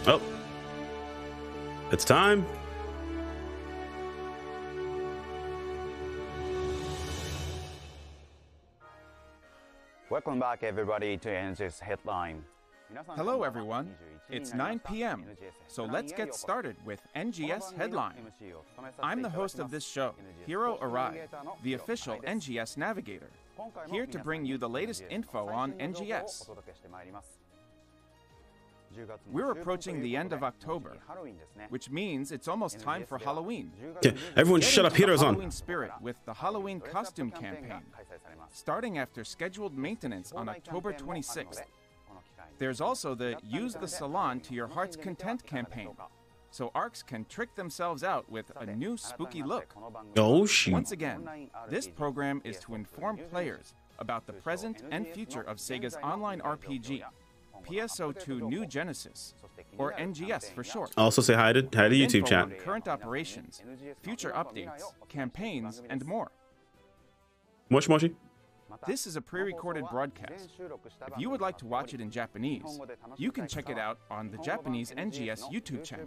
Oh, it's time. Welcome back, everybody, to NGS Headline. Hello, everyone. It's 9 p.m., so let's get started with NGS Headline. I'm the host of this show, Hiro Arai, the official NGS navigator, here to bring you the latest info on NGS. We're approaching the end of October, which means it's almost time for Halloween. Yeah, everyone shut up, Hiro's on. Halloween spirit with the Halloween costume campaign, starting after scheduled maintenance on October 26th. There's also the Use the Salon to Your Heart's Content campaign, so ARCs can trick themselves out with a new spooky look. Oh, shoot. Once again, this program is to inform players about the present and future of SEGA's online RPG, PSO2 New Genesis, or NGS for short. Also say hi to YouTube Info chat. on current operations, future updates, campaigns, and more. Moshi Moshi. This is a pre-recorded broadcast. If you would like to watch it in Japanese, you can check it out on the Japanese NGS YouTube channel.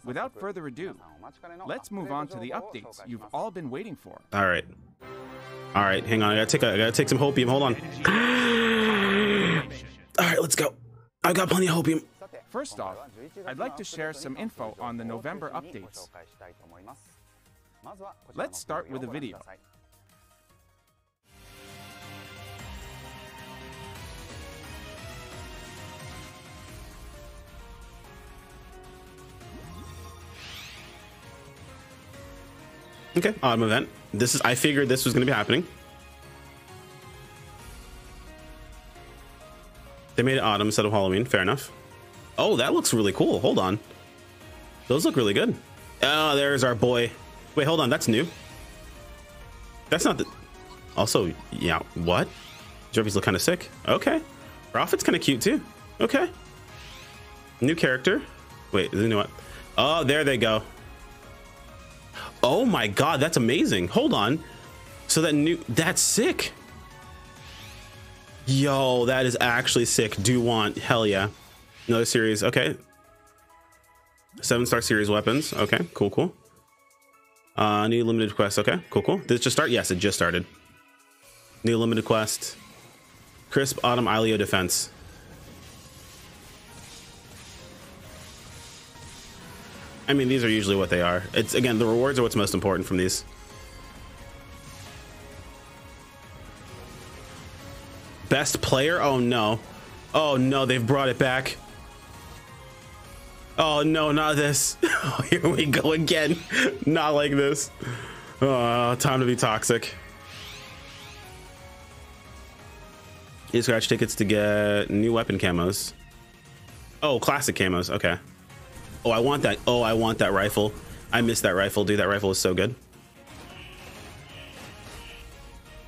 Without further ado, let's move on to the updates you've all been waiting for. All right, hang on. I gotta take some hopium. Hold on. All right, let's go. I've got plenty of hopium. First off, I'd like to share some info on the November updates. Let's start with a video. Okay, autumn event. I figured this was going to be happening. They made it autumn instead of Halloween. Fair enough. Oh, that looks really cool. Hold on. Those look really good. Oh, there's our boy. Wait, hold on. That's new. That's not the... Also, yeah, what? Jerby's look kind of sick. Okay. Prophet's kind of cute too. Okay. New character. Wait, is it new what? Oh, there they go. Oh my god, that's amazing. Hold on. So that's sick. Yo, that is actually sick. Do want, hell yeah. Another series, okay. 7-star series weapons. Okay, cool. New limited quest. Okay, cool. Did it just start? Yes, it just started. New limited quest. Crisp Autumn Ileo defense. I mean, these are usually what they are. It's, again, the rewards are what's most important from these. Best player? Oh no. Oh no, they've brought it back. Oh no, not this. Oh, here we go again. Not like this. Oh, time to be toxic. You scratch tickets to get new weapon camos. Oh, classic camos. Okay. Oh, I want that. Oh, I want that rifle. I miss that rifle. Dude, that rifle is so good.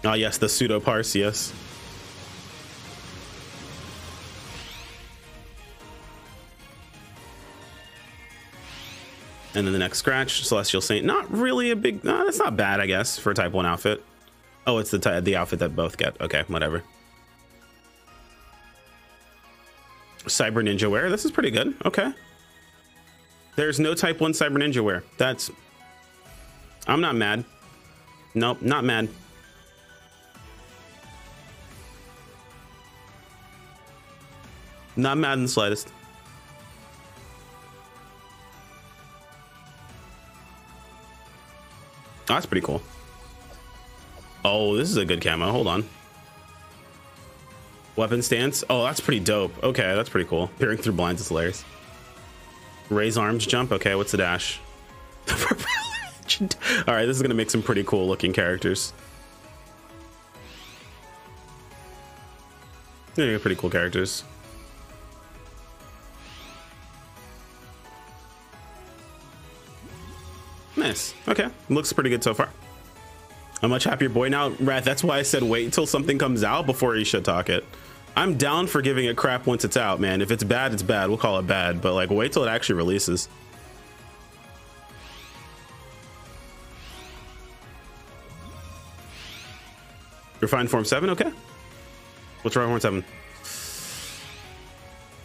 Oh, yes, the pseudo parse, yes. And then the next scratch, Celestial Saint. Not really a big... No, that's not bad, I guess, for a Type 1 outfit. Oh, it's the outfit that both get. Okay, whatever. Cyber Ninja Wear. This is pretty good. Okay. There's no Type 1 Cyber Ninja Wear. That's... I'm not mad. Nope, not mad. Not mad in the slightest. Oh, that's pretty cool. Oh, this is a good camo. Hold on. Weapon stance. Oh, that's pretty dope. Okay, that's pretty cool. Peering through blinds is hilarious. Raise arms jump. Okay, what's the dash? All right, this is gonna make some pretty cool looking characters. Yeah, pretty cool characters. Nice. Okay, looks pretty good so far. I'm a much happier boy now, Wrath. That's why I said wait until something comes out before you shit talk it. I'm down for giving it crap once it's out, man. If it's bad, it's bad. We'll call it bad, but like wait till it actually releases. Refined form 7, okay. What's refined form 7?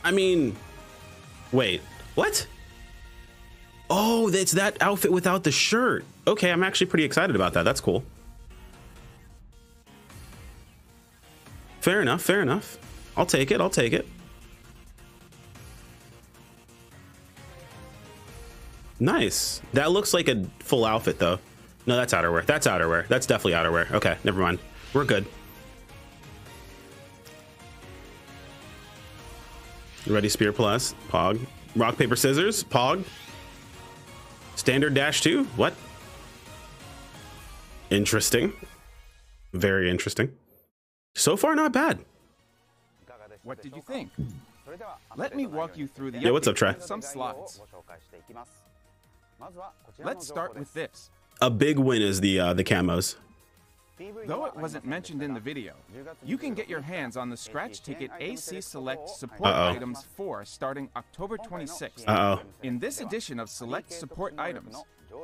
I mean, wait, what? Oh, it's that outfit without the shirt. Okay, I'm actually pretty excited about that. That's cool. Fair enough, fair enough. I'll take it, I'll take it. Nice. That looks like a full outfit though. No, that's outerwear. That's outerwear. That's definitely outerwear. Okay, never mind. We're good. Ready Spear Plus. Pog. Rock, paper, scissors. Pog. Standard dash 2. What? Interesting. Very interesting. So far, not bad. What did you think? Let me walk you through the Yeah, what's up, Trey? some slides. Let's start with this. A big win is the camos. Though it wasn't mentioned in the video, you can get your hands on the Scratch Ticket AC Select Support Items 4 starting October 26th. In this edition of Select Support Items,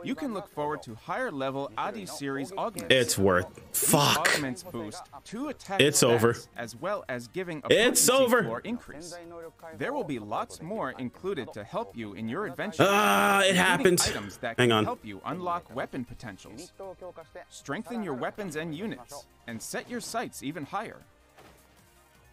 you can look forward to higher level ADI series augments. It's worth. Fuck. Augments boost 2 attack It's over. as well as giving a It's potency over. floor increase. There will be lots more included to help you in your adventure. It happened. Items that Hang can on. help you unlock weapon potentials, strengthen your weapons and units, and set your sights even higher.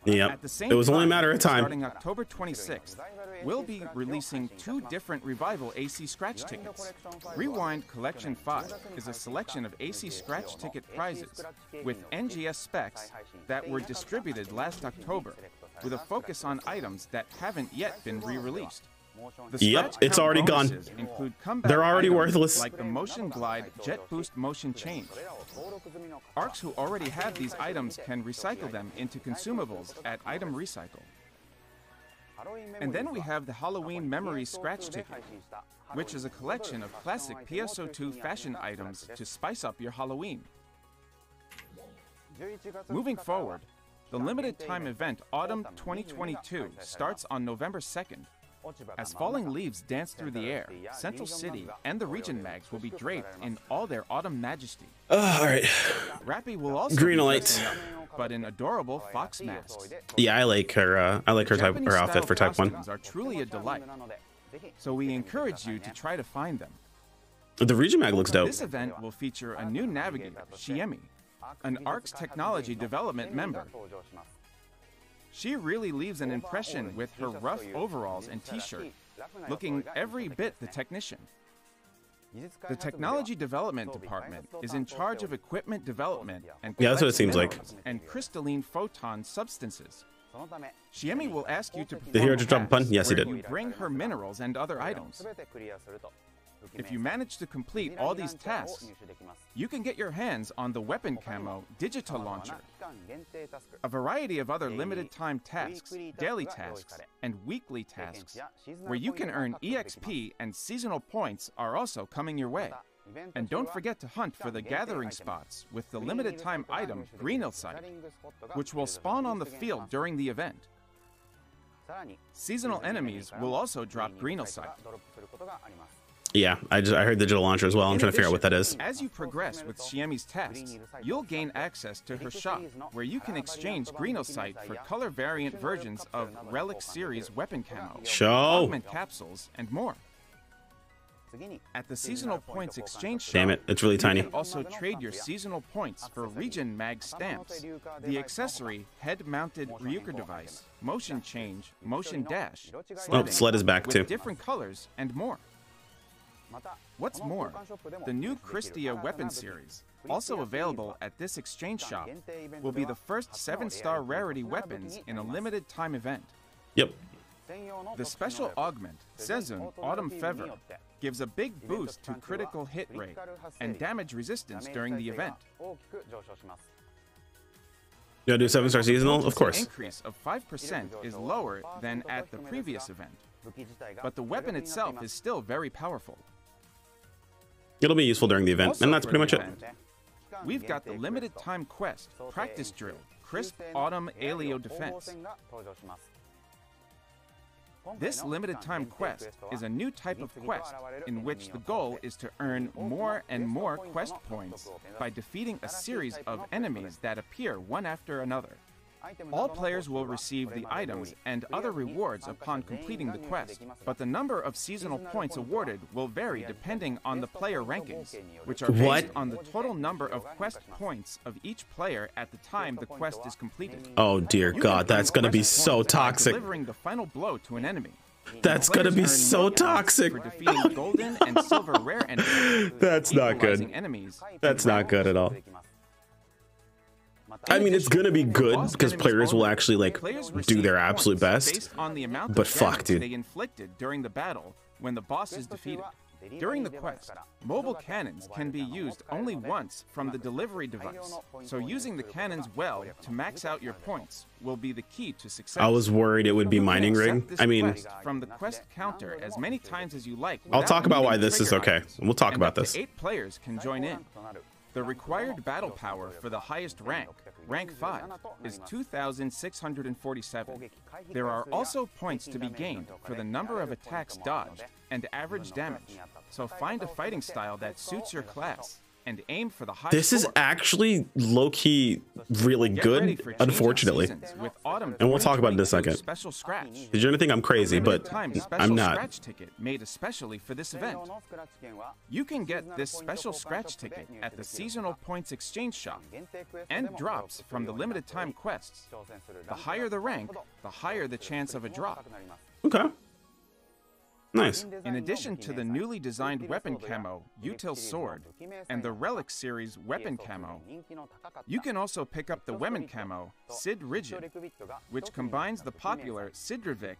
Yep. At the same It was only a time, matter of time. Starting October 26th, we'll be releasing 2 different Revival AC Scratch Tickets. Rewind Collection 5 is a selection of AC Scratch Ticket prizes with NGS specs that were distributed last October, with a focus on items that haven't yet been re-released. The Yep, Scratch it's Count already gone. bonuses include comeback They're already items worthless. like the Motion Glide Jet Boost Motion Change. ARCs who already have these items can recycle them into consumables at Item Recycle. And then we have the Halloween Memory Scratch Ticket, which is a collection of classic PSO2 fashion items to spice up your Halloween. Moving forward, the limited time event Autumn 2022 starts on November 2nd. As falling leaves dance through the air, Central City and the region mags will be draped in all their autumn majesty. All right. Rappy will also Green be light. dressing up, but in adorable fox masks. Yeah, I like her. I like her type, her outfit for Type 1. Costumes are truly a delight, so we encourage you to try to find them. The region mag looks dope. This event will feature a new navigator, Shiemi, an ARC's technology development member. She really leaves an impression with her rough overalls and t-shirt, looking every bit the technician. The Technology Development Department is in charge of equipment development and Yeah, that's what it collects seems like. minerals and crystalline photon substances. Shiemi will ask you to Did he perform just drop a pun? tasks Yes, he where did. you bring her minerals and other items. If you manage to complete all these tasks, you can get your hands on the Weapon Camo Digital Launcher. A variety of other limited time tasks, daily tasks, and weekly tasks, where you can earn EXP and seasonal points are also coming your way. And don't forget to hunt for the gathering spots with the limited time item Greenhill Sight, which will spawn on the field during the event. Seasonal enemies will also drop Greenhill Sight. Yeah, I heard digital launcher as well. I'm In trying to figure out what that addition, is. As you progress with Shiemi's tasks, you'll gain access to her shop, where you can exchange Greenhill Sight for color variant versions of Relic Series weapon camo, Show. augment capsules, and more. At the Seasonal Points Exchange shop, Damn it, it's really you tiny. can also trade your seasonal points for Region Mag stamps, the accessory head-mounted Ryuker device, motion change, motion dash, Oh, sled is back with too. different colors, and more. What's more, the new Stia weapon series, also available at this exchange shop, will be the first 7-star rarity weapons in a limited time event. Yep. The special augment, Sezun Autumn Fever, gives a big boost to critical hit rate and damage resistance during the event. You gotta do 7-star seasonal? Of The course. increase of 5% is lower than at the previous event, but the weapon itself is still very powerful. It'll be useful during the event, Also and that's for pretty the much it. event, we've got the limited time quest, Practice Drill, Crisp Autumn Alio Defense. This limited time quest is a new type of quest in which the goal is to earn more and more quest points by defeating a series of enemies that appear one after another. All players will receive the items and other rewards upon completing the quest, but the number of seasonal points awarded will vary depending on the player rankings, which are based on the total number of quest points of each player at the time the quest is completed. Oh dear God, that's gonna be so toxic. Delivering the final blow to an enemy. That's gonna be so toxic. For defeating golden and silver rare enemies. That's not good. That's not good at all. I mean, it's gonna be good because players will actually like do their absolute best. But fuck, dude. They inflicted during the battle when the boss is defeated. During the quest, mobile cannons can be used only once from the delivery device. So using the cannons well to max out your points will be the key to success. I was worried it would be mining rig. I mean, from the quest counter as many times as you like. I'll talk about why this is okay. We'll talk about this. 8 players can join in. The required battle power for the highest rank, rank 5, is 2,647. There are also points to be gained for the number of attacks dodged and average damage. So find a fighting style that suits your class and aim for the high This is actually low-key really good, unfortunately. And we'll talk about it in a second. Special scratch. Because you're gonna think I'm crazy, but I'm not. Scratch ticket made especially for this event. You can get this special scratch ticket at the seasonal points exchange shop and drops from the limited time quests. The higher the rank, the higher the chance of a drop. Okay. Nice. In addition to the newly designed weapon camo, Util Sword, and the Relic series weapon camo, you can also pick up the weapon camo, Sid Rigid, which combines the popular Sidrivik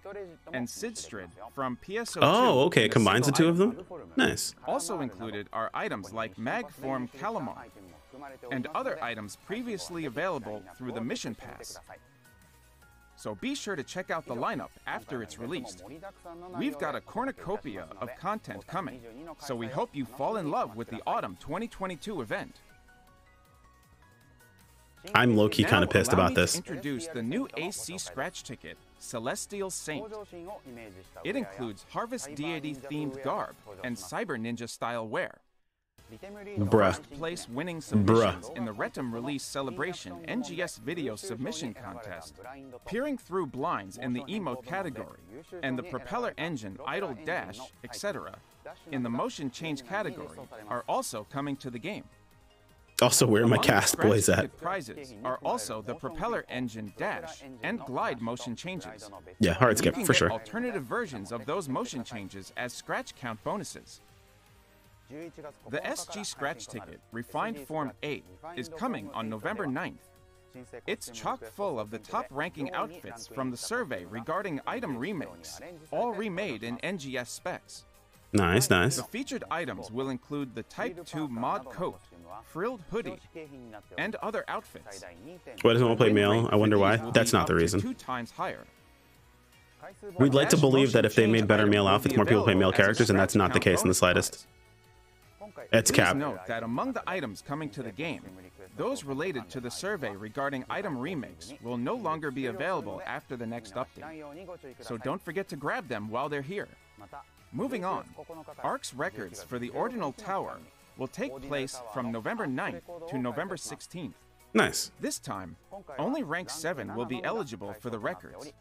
and Sidstrid from PSO2. Oh, okay, it combines the two of them? Nice. Also included are items like Magform Calamar, and other items previously available through the Mission Pass. So be sure to check out the lineup after it's released. We've got a cornucopia of content coming, so we hope you fall in love with the Autumn 2022 event. I'm low-key kind of pissed about this. Introduce the new AC scratch ticket, Celestial Saint. It includes Harvest Deity-themed garb and Cyber Ninja-style wear. Bruh. First place winning submissions in the Retum Release Celebration NGS Video Submission Contest, peering through blinds in the emote category, and the propeller engine idle dash, etc. in the motion change category are also coming to the game. Also, where are my cast boys at? Prizes are also the propeller engine dash and glide motion changes. Yeah, hard skip for sure. Alternative versions of those motion changes as scratch count bonuses. The SG Scratch Ticket, Refined Form 8, is coming on November 9th. It's chock full of the top-ranking outfits from the survey regarding item remakes, all remade in NGS specs. Nice, nice. The featured items will include the Type 2 mod coat, frilled hoodie, and other outfits. Why doesn't want to play male? I wonder why. That's not the reason. 2 times higher. We'd like to believe that if they made better male outfits, more people play male characters, and that's not the case in the slightest. It's cap. Please note that among the items coming to the game, those related to the survey regarding item remakes will no longer be available after the next update. So don't forget to grab them while they're here. Moving on, ARC's records for the Ordinal Tower will take place from November 9th to November 16th. Nice. This time, only rank 7 will be eligible for the records,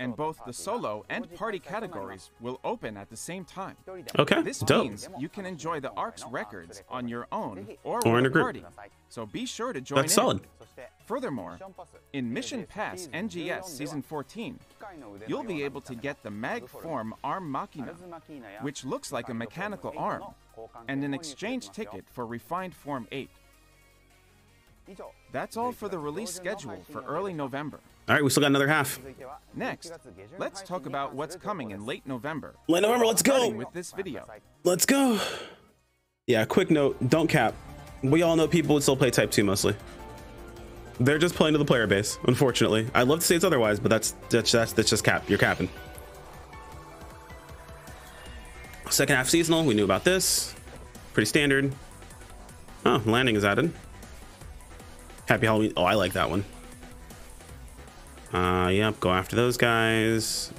and both the solo and party categories will open at the same time. Okay, this dope. means you can enjoy the ARC's records on your own or in with a a group. party, so be sure to join That's in. solid. Furthermore, in Mission Pass NGS Season 14, you'll be able to get the Magform Arm Machina, which looks like a mechanical arm, and an exchange ticket for Refined Form 8. That's all for the release schedule for early November. All right, we still got another half. Next, let's talk about what's coming in late November. Late November, let's go. Starting with this video. Let's go. Yeah, quick note, don't cap. We all know people would still play Type 2 mostly. They're just playing to the player base, unfortunately. I'd love to say it's otherwise, but that's just cap. You're capping. Second half seasonal, we knew about this. Pretty standard. Oh, landing is added. Happy Halloween. Oh, I like that one. Yep, go after those guys.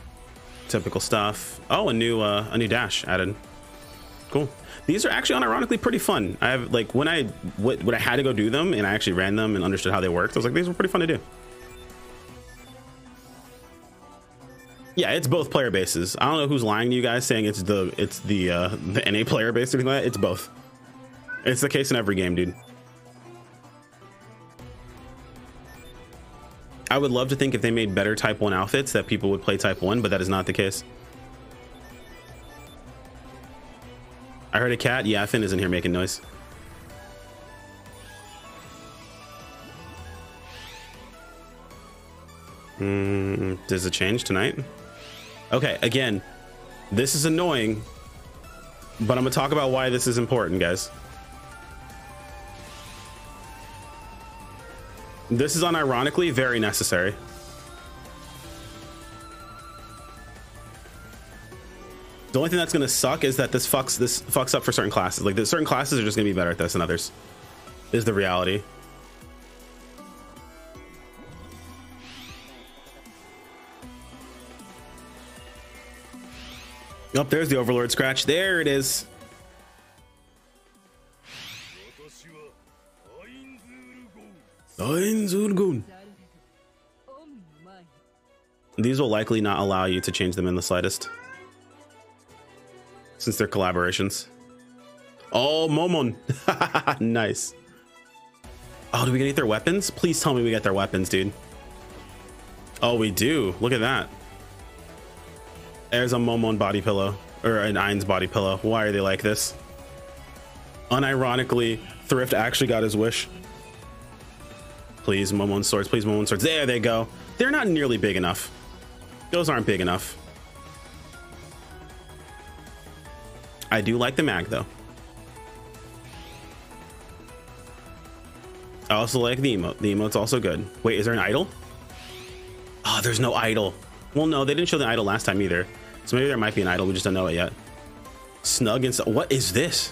Typical stuff. Oh, a new dash added. Cool. These are actually unironically pretty fun. I have like when I had to go do them and I actually ran them and understood how they worked, I was like, these were pretty fun to do. Yeah, it's both player bases. I don't know who's lying to you guys saying it's the NA player base or anything like that. It's both. It's the case in every game, dude. I would love to think if they made better Type 1 outfits that people would play Type 1, but that is not the case. I heard a cat. Yeah, Finn is in here making noise. Does it change tonight? Okay, again, this is annoying, but I'm gonna talk about why this is important, guys. This is unironically very necessary. The only thing that's gonna suck is that this fucks up for certain classes. Like, certain classes are just gonna be better at this than others, is the reality. Oh, there's the Overlord scratch. There it is. These will likely not allow you to change them in the slightest, since they're collaborations. Oh, Momon. Nice. Oh, do we get their weapons? Please tell me we get their weapons, dude. Oh, we do. Look at that. There's a Momon body pillow, or an Ain's body pillow. Why are they like this? Unironically, Thrift actually got his wish. Please, Momon swords. Please, Momon swords. There they go. They're not nearly big enough. Those aren't big enough. I do like the mag, though. I also like the emote. The emote's also good. Wait, is there an idol? Oh, there's no idol. Well, no, they didn't show the idol last time either. So maybe there might be an idol. We just don't know it yet. Snug and what is this?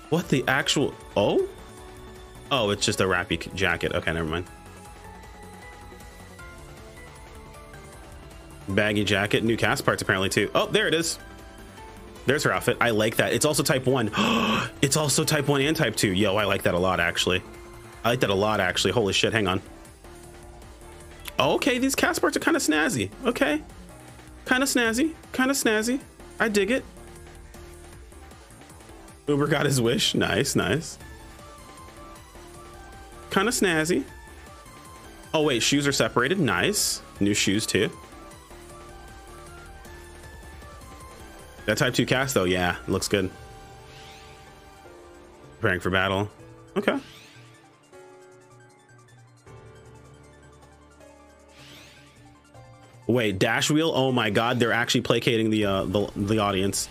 What the actual? Oh, oh, it's just a wrappy jacket. Okay, never mind. Baggy jacket, new cast parts apparently too. Oh, there it is. There's her outfit. I like that. It's also Type 1. It's also Type 1 and Type 2. Yo, I like that a lot, actually. I like that a lot, actually. Holy shit, hang on. Okay, these cast parts are kind of snazzy. Okay. Kind of snazzy. Kind of snazzy. I dig it. Uber got his wish. Nice, nice. Kind of snazzy. Oh, wait, shoes are separated. Nice. New shoes, too. That Type 2 cast, though, yeah, looks good. Preparing for battle. Okay. Wait, dash wheel? Oh my god, they're actually placating the audience.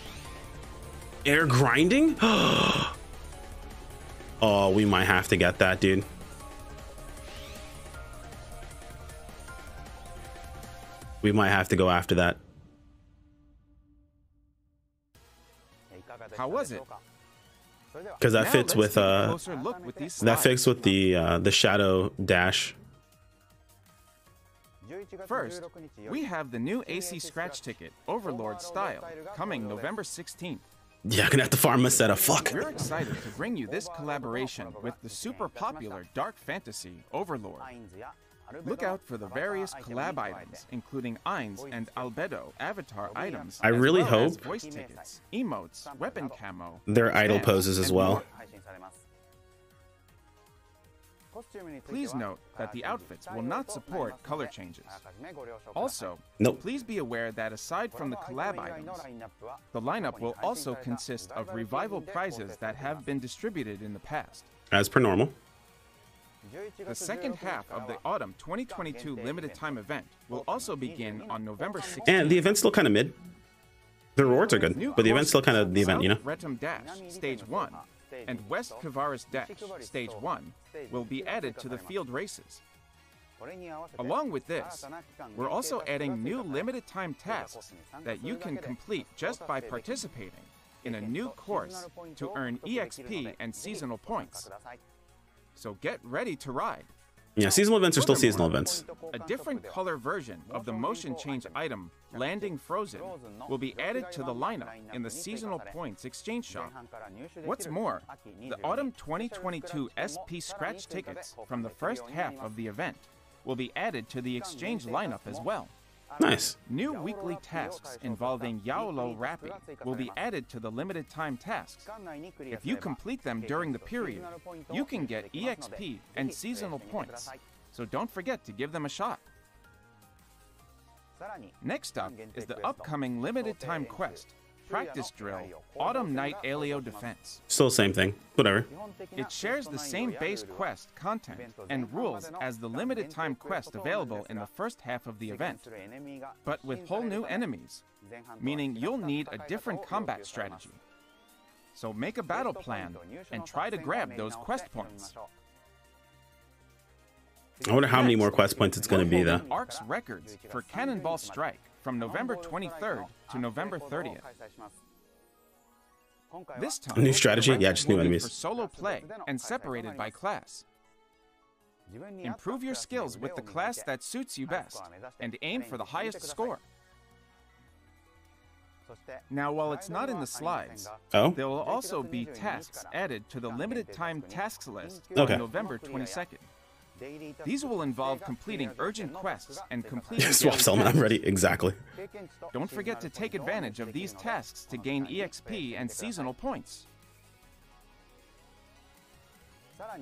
Air grinding? Oh, we might have to get that, dude. We might have to go after that. How was it? Because that fits with the shadow dash. First, we have the new AC scratch ticket, Overlord style, coming November 16th. Yeah, I'm gonna have to farm a set of fuck. We're excited to bring you this collaboration with the super popular dark fantasy Overlord. Look out for the various collab items, including Ain's and Albedo avatar items. I really hope voice tickets, emotes, weapon camo, their idol poses as well. Please note that the outfits will not support color changes. Also, nope. Please be aware that aside from the collab items, the lineup will also consist of revival prizes that have been distributed in the past. As per normal. The second half of the Autumn 2022 limited time event will also begin on November 16th. And the event's still kind of mid. The rewards are good, but the event's still kind of the event, you know? Retum Dash, Stage 1, and West Kavaris Dash, Stage 1, will be added to the field races. Along with this, we're also adding new limited time tasks that you can complete just by participating in a new course to earn EXP and seasonal points. So get ready to ride. Yeah, seasonal events are still seasonal events. A different color version of the motion change item, Landing Frozen, will be added to the lineup in the seasonal points exchange shop. What's more, the Autumn 2022 SP scratch tickets from the first half of the event will be added to the exchange lineup as well. Nice. New weekly tasks involving Yaolo Rappy will be added to the limited time tasks. If you complete them during the period, you can get EXP and seasonal points, so don't forget to give them a shot. Next up is the upcoming limited time quest, Practice Drill, Autumn Night Aleo Defense. Still the same thing. Whatever. It shares the same base quest content and rules as the limited time quest available in the first half of the event, but with whole new enemies, meaning you'll need a different combat strategy. So make a battle plan and try to grab those quest points. I wonder how many more quest points it's going to be, though. ARC's records for Cannonball Strike from November 23rd to November 30th. This time, A new strategy? Yeah, just new will be enemies. For solo play and separated by class. Improve your skills with the class that suits you best and aim for the highest score. Now, while it's not in the slides, Oh? there will also be tasks added to the limited time tasks list Okay. on November 22nd. These will involve completing urgent quests and completing Swap daily Selman, I'm tasks. ready. Exactly. Don't forget to take advantage of these tasks to gain EXP and seasonal points.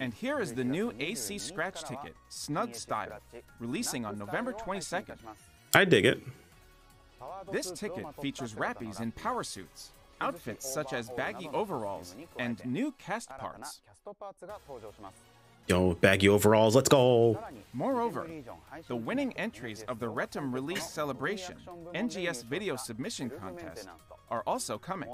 And here is the new AC Scratch ticket, Snug Style, releasing on November 22nd. I dig it. This ticket features rappies in power suits, outfits such as baggy overalls, and new cast parts. Yo, baggy overalls, let's go. Moreover, the winning entries of the Retum Release Celebration NGS Video Submission Contest are also coming.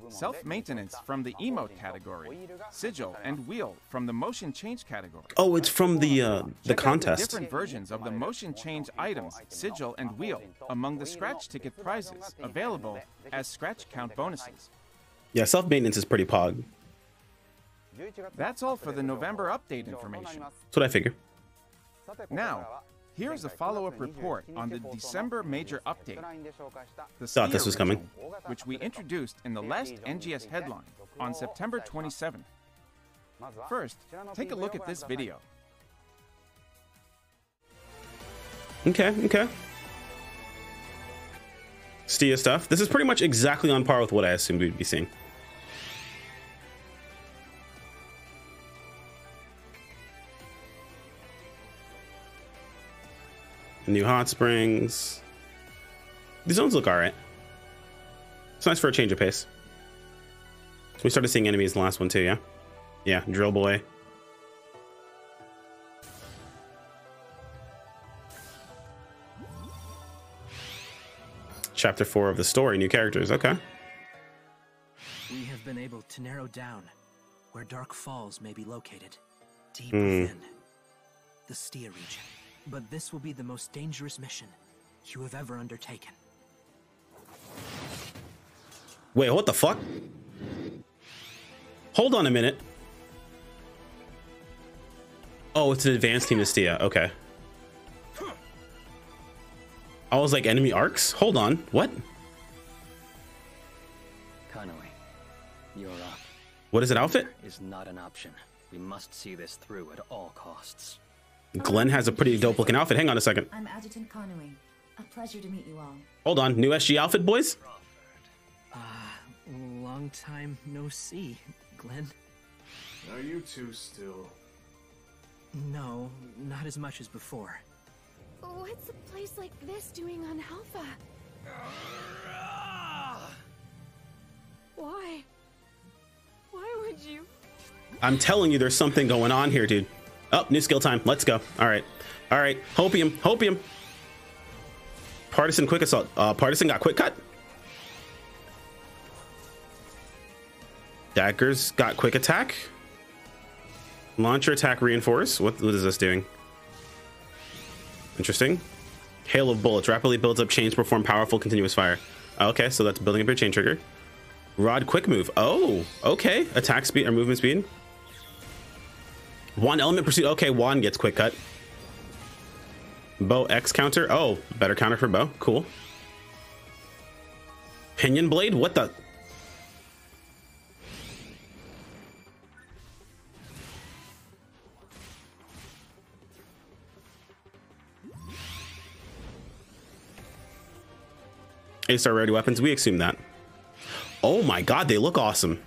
Self-maintenance from the emote category, sigil and wheel from the motion change category. Oh, it's from the Check out contest. different versions of the motion change items, sigil and wheel among the scratch ticket prizes available as scratch count bonuses. Yeah, self-maintenance is pretty pog. That's all for the November update information. That's what I figure. Now, here's a follow-up report on the December major update. The Thought this Stia was coming. region, which we introduced in the last NGS headline on September 27th. First, take a look at this video. Okay. Stia stuff. This is pretty much exactly on par with what I assumed we'd be seeing. New hot springs. These zones look alright. It's nice for a change of pace. We started seeing enemies in the last one too, yeah? Yeah, Drill Boy. Chapter 4 of the story, new characters, okay. We have been able to narrow down where Dark Falls may be located, deep within the Stia region. But this will be the most dangerous mission you have ever undertaken. Wait, what the fuck? Hold on a minute. Oh, it's an advanced team of Stia, okay. I was like, enemy arcs? Hold on, what? Kanoi, you're up. What is it, outfit? Is not an option. We must see this through at all costs. Glenn has a pretty dope looking outfit. Hang on a second. I'm Adjutant Kanui. A pleasure to meet you all. Hold on, new SG outfit, boys? Long time no see, Glenn. Are you two still? No, not as much as before. What's a place like this doing on Alpha? Why? Why would you? I'm telling you, there's something going on here, dude. Oh, new skill time. Let's go. All right. Hopium. Partisan quick assault. Partisan got quick cut. Daggers got quick attack. Launcher attack reinforce. What is this doing? Interesting. Hail of bullets rapidly builds up chains, perform powerful continuous fire. Okay, so that's building up your chain trigger. Rod quick move. Oh, okay. Attack speed or movement speed. One element pursuit. Okay, Juan gets quick cut. Bow X counter. Oh, better counter for bow. Cool. Pinion blade. What the? A-star rarity weapons. We assume that. Oh my god, they look awesome.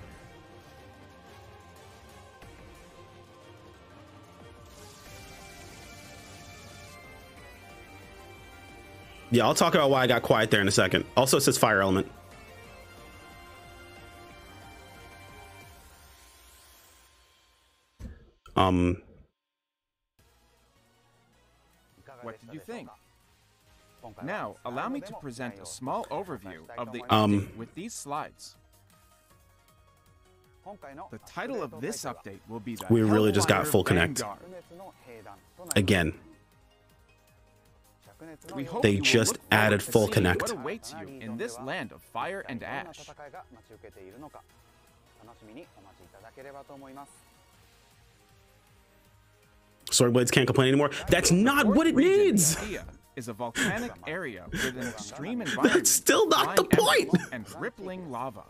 Yeah, I'll talk about why I got quiet there in a second. Also, it says fire element. What did you think? Now, allow me to present a small overview of the with these slides. The title of this update will be the We really just got Hellfire full connect. Vanguard. Again. We hope They you will just look forward added to full seeing connect. What awaits you in this land of fire and ash? Sword blades can't complain anymore. That's not what it Region needs. Stia is a volcanic area with an extreme environment. That's still not the flying point. emeralds and rippling lava.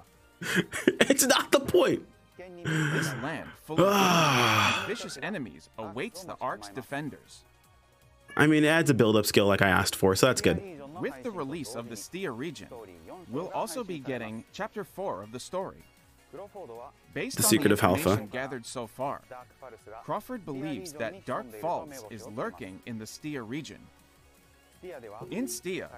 It's not the point. This land full of vicious enemies awaits the Ark's defenders. I mean, it adds a build-up skill like I asked for, so that's good. With the release of the Stia region, we'll also be getting Chapter 4 of the story. Based The on Secret the of Halfa. information gathered so far, Crawford believes that Dark Falls is lurking in the Stia region. In Stia,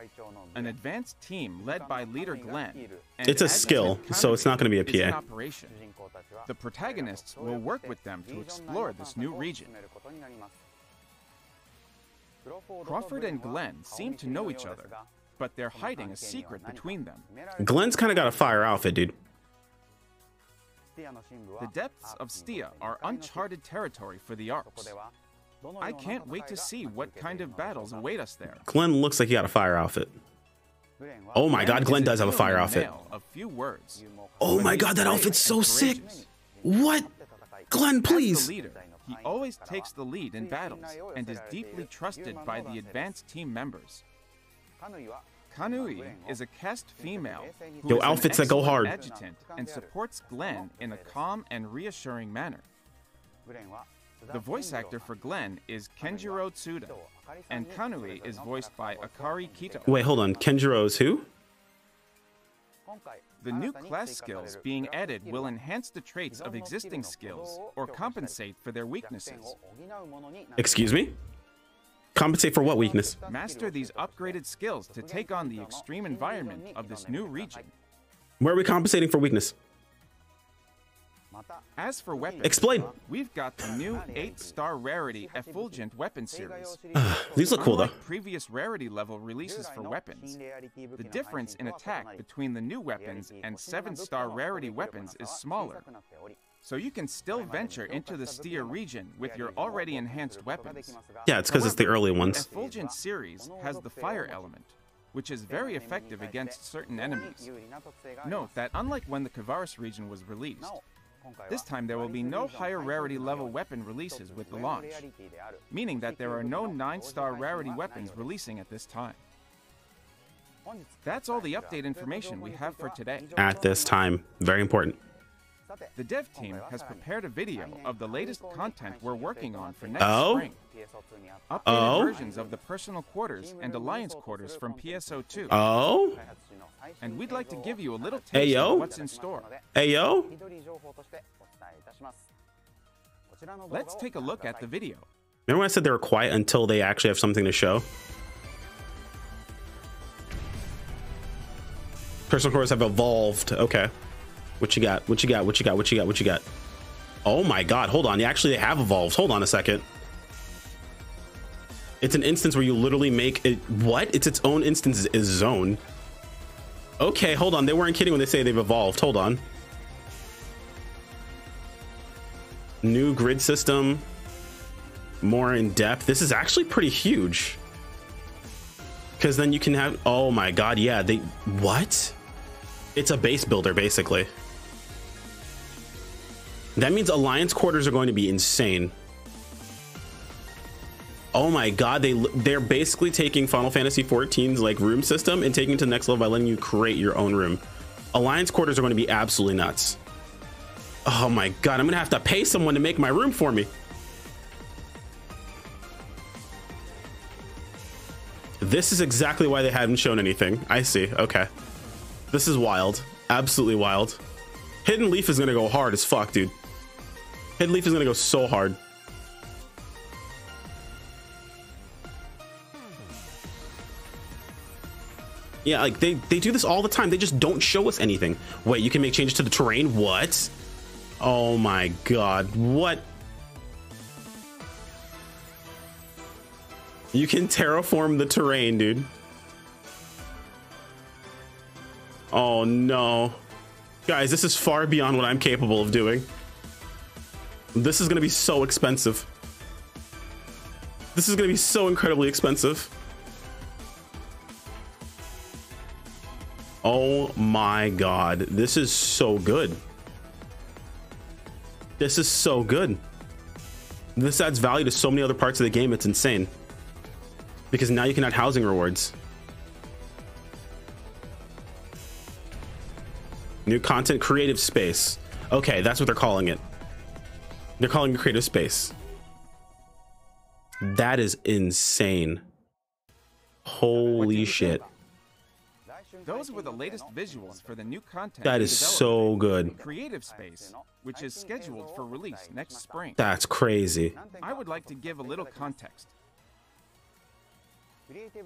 an advanced team led by leader Glenn. And It's a adjutant skill, so it's not going to be a is in PA. operation. The protagonists will work with them to explore this new region. Crawford and Glenn seem to know each other, but they're hiding a secret between them. Glenn's kind of got a fire outfit, dude. The depths of Stia are uncharted territory for the Arcs. I can't wait to see what kind of battles await us there. Glenn looks like he got a fire outfit. Oh my god, Glenn does have a fire outfit. A few words. Oh my god, that outfit's so sick. What? Glenn, As please. the leader, he always takes the lead in battles and is deeply trusted by the advanced team members. Kanui is a caste female who Yo, is an outfits that go excellent hard. adjutant and supports Glenn in a calm and reassuring manner. The voice actor for Glenn is Kenjiro Tsuda, and Kanui is voiced by Akari Kito. Wait, hold on. Kenjiro's who? The new class skills being added will enhance the traits of existing skills or compensate for their weaknesses. Excuse me? Compensate for what weakness? Master these upgraded skills to take on the extreme environment of this new region. Where are we compensating for weakness? As for weapons, Explain. we've got the new 8-star rarity Effulgent weapon series. These look cool, though. Unlike previous rarity level releases for weapons, the difference in attack between the new weapons and 7-star rarity weapons is smaller. So you can still venture into the Stia region with your already enhanced weapons. Yeah, it's because it's the early ones. Effulgent series has the fire element, which is very effective against certain enemies. Note that unlike when the Kavaris region was released, this time there will be no higher rarity level weapon releases with the launch, meaning that there are no 9-star rarity weapons releasing at this time. That's all the update information we have for today. At this time. Very important. The dev team has prepared a video of the latest content we're working on for next spring. Updated versions of the personal quarters and alliance quarters from PSO2. Oh? And we'd like to give you a little taste of what's in store. Ayo? Let's take a look at the video. Remember when I said they were quiet until they actually have something to show? Personal quarters have evolved. Okay. What you got? What you got? What you got? What you got? What you got? Oh my god, hold on. Actually, they have evolved. Hold on a second. It's an instance where you literally make it. What? It's its own instance is zone. Okay, hold on. They weren't kidding when they say they've evolved. Hold on. New grid system. More in depth. This is actually pretty huge. Because then you can have. Oh my god, yeah. They. What? It's a base builder, basically. That means alliance quarters are going to be insane. Oh my god, they're basically taking Final Fantasy XIV's like room system and taking it to the next level by letting you create your own room. Alliance quarters are going to be absolutely nuts. Oh my god, I'm gonna have to pay someone to make my room for me. This is exactly why they haven't shown anything. I see. Okay. This is wild. Absolutely wild. Hidden Leaf is gonna go hard as fuck, dude. Hidden Leaf is gonna go so hard. Yeah, like they do this all the time. They just don't show us anything. Wait, you can make changes to the terrain? What? Oh my god. What? You can terraform the terrain, dude. Oh no. Guys, this is far beyond what I'm capable of doing. This is gonna be so expensive. This is gonna be so incredibly expensive. Oh my god, this is so good. This is so good. This adds value to so many other parts of the game. It's insane. Because now you can add housing rewards. New content, creative space. Okay, that's what they're calling it. They're calling it creative space. That is insane. Holy shit. Those were the latest visuals for the new content. That is so good. Creative Space, which is scheduled for release next spring. That's crazy. I would like to give a little context.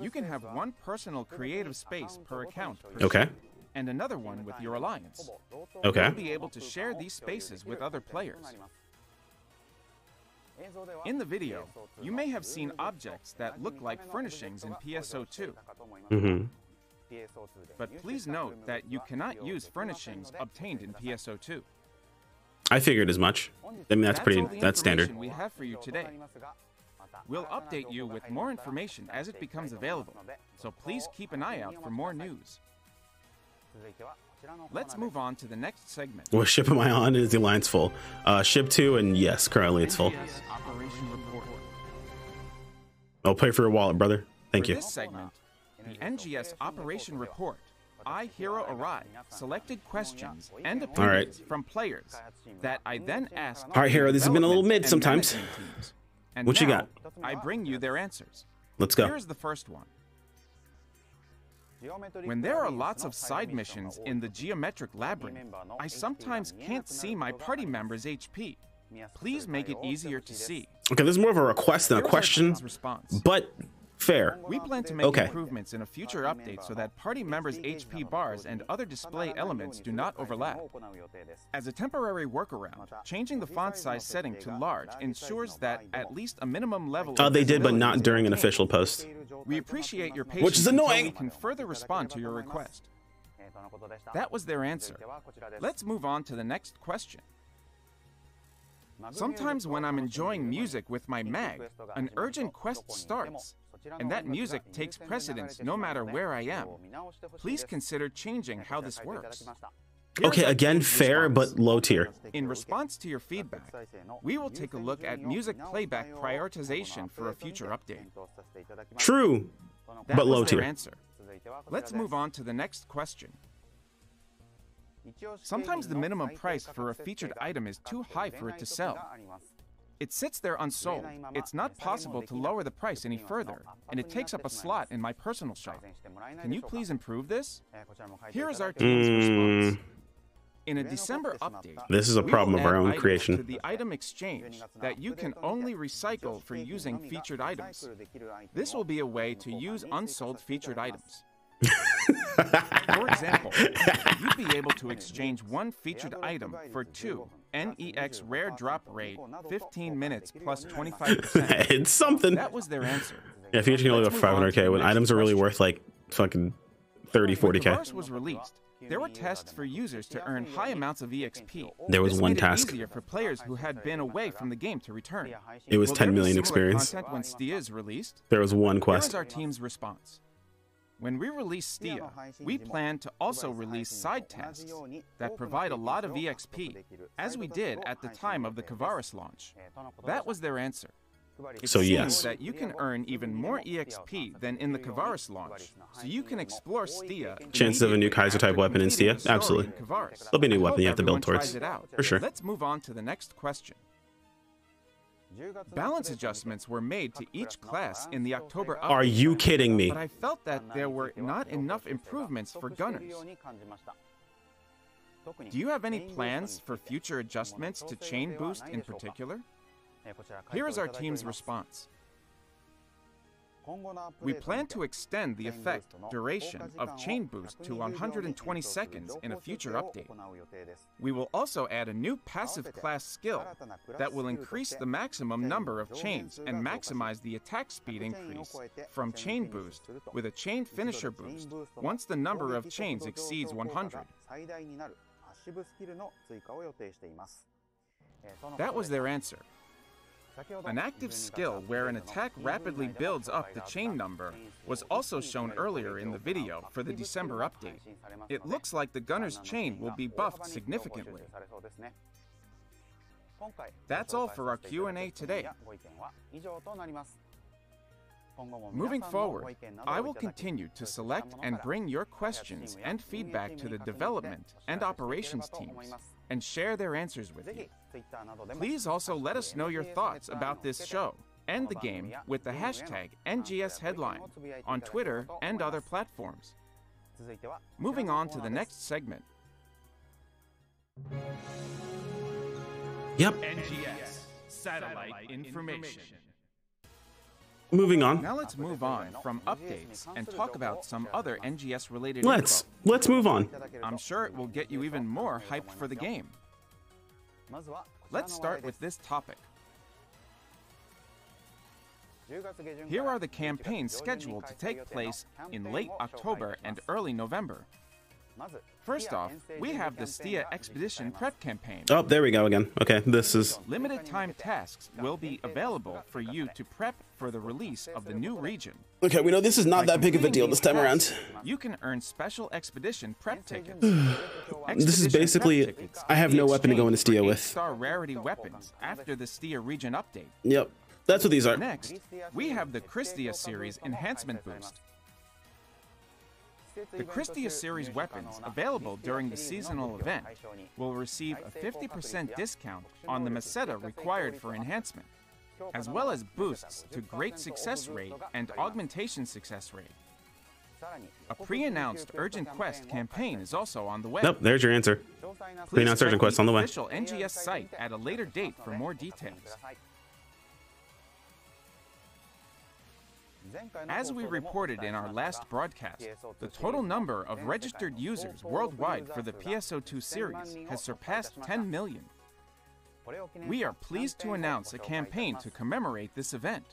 You can have one personal creative space per account per Okay. ship, and another one with your alliance. Okay. You'll be able to share these spaces with other players. In the video, you may have seen objects that look like furnishings in PSO2. Mm-hmm. But please note that you cannot use furnishings obtained in PSO2. I figured as much. I mean, that's standard. We have for you today. We'll update you with more information as it becomes available, so please keep an eye out for more news. Let's move on to the next segment. What ship am I on? Is the alliance full? Ship 2, and yes, currently it's full. NGS Operation Report. I'll pay for your wallet, brother. Thank For you. this segment, the NGS Operation Report, I, Hero Arai, selected questions and opinions from players that I then asked. All right, Hero, this has been a little mid sometimes. And What you now, got? I bring you their answers. Let's go. Here's the first one. When there are lots of side missions in the geometric labyrinth, I sometimes can't see my party members' HP. Please make it easier to see. Okay, this is more of a request than a question, but fair. We plan to make improvements in a future update so that party members' HP bars and other display elements do not overlap. As a temporary workaround, changing the font size setting to large ensures that at least a minimum level of They did, but not visibility during is an maintained. official post. We appreciate your patience Which is until annoying. we can further respond to your request. That was their answer. Let's move on to the next question. Sometimes when I'm enjoying music with my mag, an urgent quest starts, and that music takes precedence no matter where I am. Please consider changing how this works. Okay, again, fair, but low tier. In response to your feedback, we will take a look at music playback prioritization for a future update. True, That but low was their tier. answer. Let's move on to the next question. Sometimes the minimum price for a featured item is too high for it to sell. It sits there unsold. It's not possible to lower the price any further, and it takes up a slot in my personal shop. Can you please improve this? Here is our team's response. In a December update, This is a we problem will of our add own items creation. to the item exchange that you can only recycle for using featured items. This will be a way to use unsold featured items. For example, you'd be able to exchange one featured item for two NEX rare drop rate, 15 minutes plus 25%. It's something. That was their answer. Yeah, feature can only go Let's for move on to 500k the when next items are really question. worth like fucking 30, When 40k. Kavaris was released, there were tests for users to earn high amounts of EXP. There was This one made it task. easier for players who had been away from the game to return. It was Will 10 there be million similar experience. content when Stia is released? There was one Here quest. is our team's response. When we release Stia, we plan to also release side tasks that provide a lot of EXP, as we did at the time of the Kavaris launch. That was their answer. It So seems yes. that you can earn even more EXP than in the Kavaris launch, so you can explore Stia. Chances of a new immediately Kaiser-type after weapon in completing Stia? the story Absolutely. in Kavaris. There'll be a new I weapon hope you have to build everyone towards. tries it out. For sure. Let's move on to the next question. Balance adjustments were made to each class in the October update. Are you kidding me? But I felt that there were not enough improvements for gunners. Do you have any plans for future adjustments to chain boost in particular? Here is our team's response. We plan to extend the effect duration of chain boost to 120 seconds in a future update. We will also add a new passive class skill that will increase the maximum number of chains and maximize the attack speed increase from chain boost with a chain finisher boost once the number of chains exceeds 100. That was their answer. An active skill where an attack rapidly builds up the chain number was also shown earlier in the video for the December update. It looks like the gunner's chain will be buffed significantly. That's all for our Q&A today. Moving forward, I will continue to select and bring your questions and feedback to the development and operations teams and share their answers with you. Please also let us know your thoughts about this show and the game with the hashtag NGS headline on Twitter and other platforms. Moving on to the next segment. Yep. NGS Satellite Information. Moving on. Now let's move on from updates and talk about some other NGS related Let's info. move on. I'm sure it will get you even more hyped for the game. Let's start with this topic. Here are the campaigns scheduled to take place in late October and early November. First off, we have the Stia Expedition Prep campaign. Oh, there we go again. Okay, this is... Limited time tasks will be available for you to prep for the release of the new region. Okay, we know this is not By that big of a completing deal these this time around. tasks, you can earn special expedition prep tickets. This is basically... I have no weapon to go into Stia with. Star rarity weapons after the Stia region update. Yep, that's what these are. Next, we have the Christia series enhancement boost. The Christia series weapons available during the seasonal event will receive a 50% discount on the Meseta required for enhancement, as well as boosts to great success rate and augmentation success rate. A pre-announced urgent quest campaign is also on the way. Nope, there's your answer. Please Pre-announced check urgent quest on the way. official NGS site at a later date for more details. As we reported in our last broadcast, the total number of registered users worldwide for the PSO2 series has surpassed 10 million. We are pleased to announce a campaign to commemorate this event.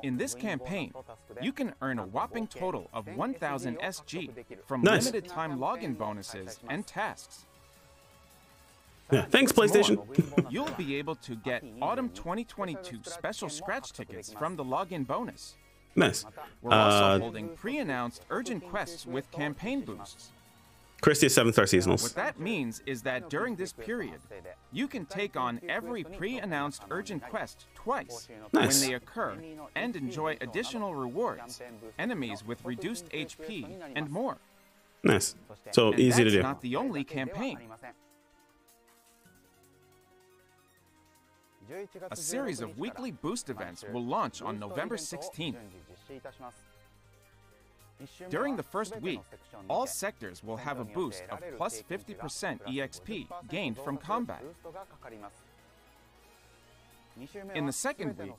In this campaign, you can earn a whopping total of 1,000 SG from Nice. limited time login bonuses and tasks. Yeah, thanks, PlayStation. You'll be able to get Autumn 2022 special scratch tickets from the login bonus. Nice. We're also holding pre-announced urgent quests with campaign boosts. Christia 7-star What seasonals. that means is that during this period, you can take on every pre-announced urgent quest twice Nice. when they occur and enjoy additional rewards, enemies with reduced HP, and more. Nice. So And easy to that's do. not the only campaign. A series of weekly boost events will launch on November 16th. During the first week, all sectors will have a boost of plus 50% EXP gained from combat. In the second week,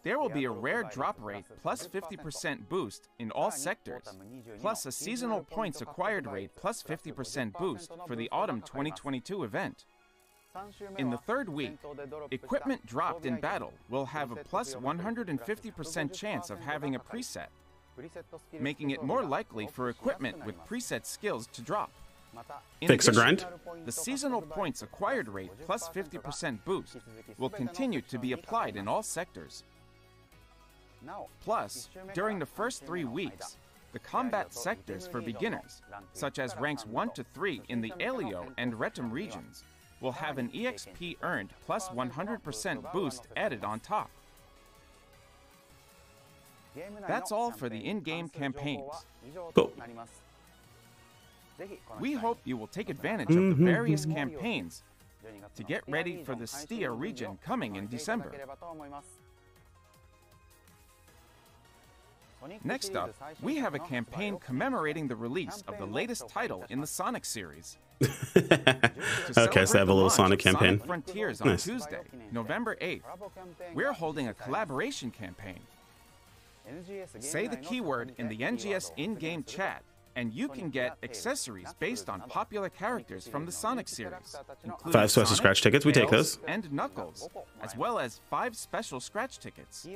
there will be a rare drop rate plus 50% boost in all sectors, plus a seasonal points acquired rate plus 50% boost for the Autumn 2022 event. In the third week, equipment dropped in battle will have a plus 150% chance of having a preset, making it more likely for equipment with preset skills to drop. In Fix or addition, grind? the seasonal points acquired rate plus 50% boost will continue to be applied in all sectors. Plus, during the first 3 weeks, the combat sectors for beginners, such as ranks 1 to 3 in the Alio and Retum regions, will have an EXP earned plus 100% boost added on top. That's all for the in-game campaigns. Cool. We hope you will take advantage of the various campaigns to get ready for the Stia region coming in December. Next up, we have a campaign commemorating the release of the latest title in the Sonic series. Okay, so they have a little Sonic campaign. Sonic Frontiers on Tuesday, November 8th. We're holding a collaboration campaign. Say the keyword in the NGS in-game chat, and you can get accessories based on popular characters from the Sonic series, including 5 special scratch tickets, we take Tails, those. and Knuckles, as well as 5 special scratch tickets.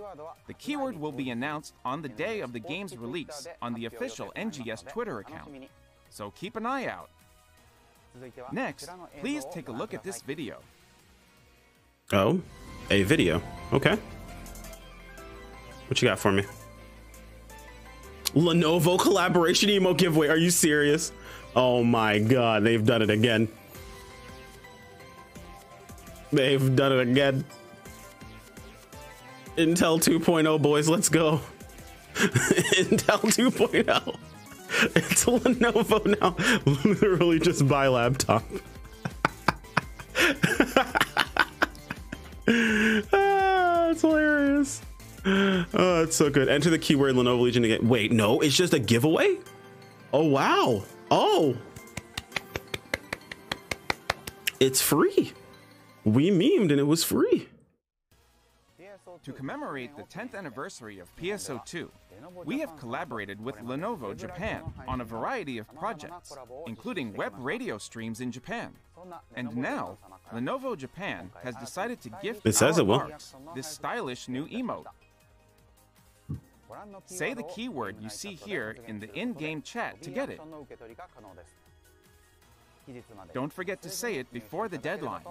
The keyword will be announced on the day of the game's release on the official NGS Twitter account, so keep an eye out. Next, please take a look at this video. Oh, a video. Okay. What you got for me? Lenovo collaboration emote giveaway. Are you serious? Oh my god, they've done it again. They've done it again. Intel 2.0, boys, let's go. Intel 2.0. It's Lenovo now. Literally just buy laptop. That's hilarious. Oh, it's so good. Enter the keyword Lenovo Legion to get. Wait, no, it's just a giveaway? Oh, wow. Oh. It's free. We memed and it was free. To commemorate the 10th anniversary of PSO2, we have collaborated with Lenovo Japan on a variety of projects, including web radio streams in Japan. And now, Lenovo Japan has decided to gift It says our it will. marks this stylish new emote. Say the keyword you see here in the in-game chat to get it. Don't forget to say it before the deadline.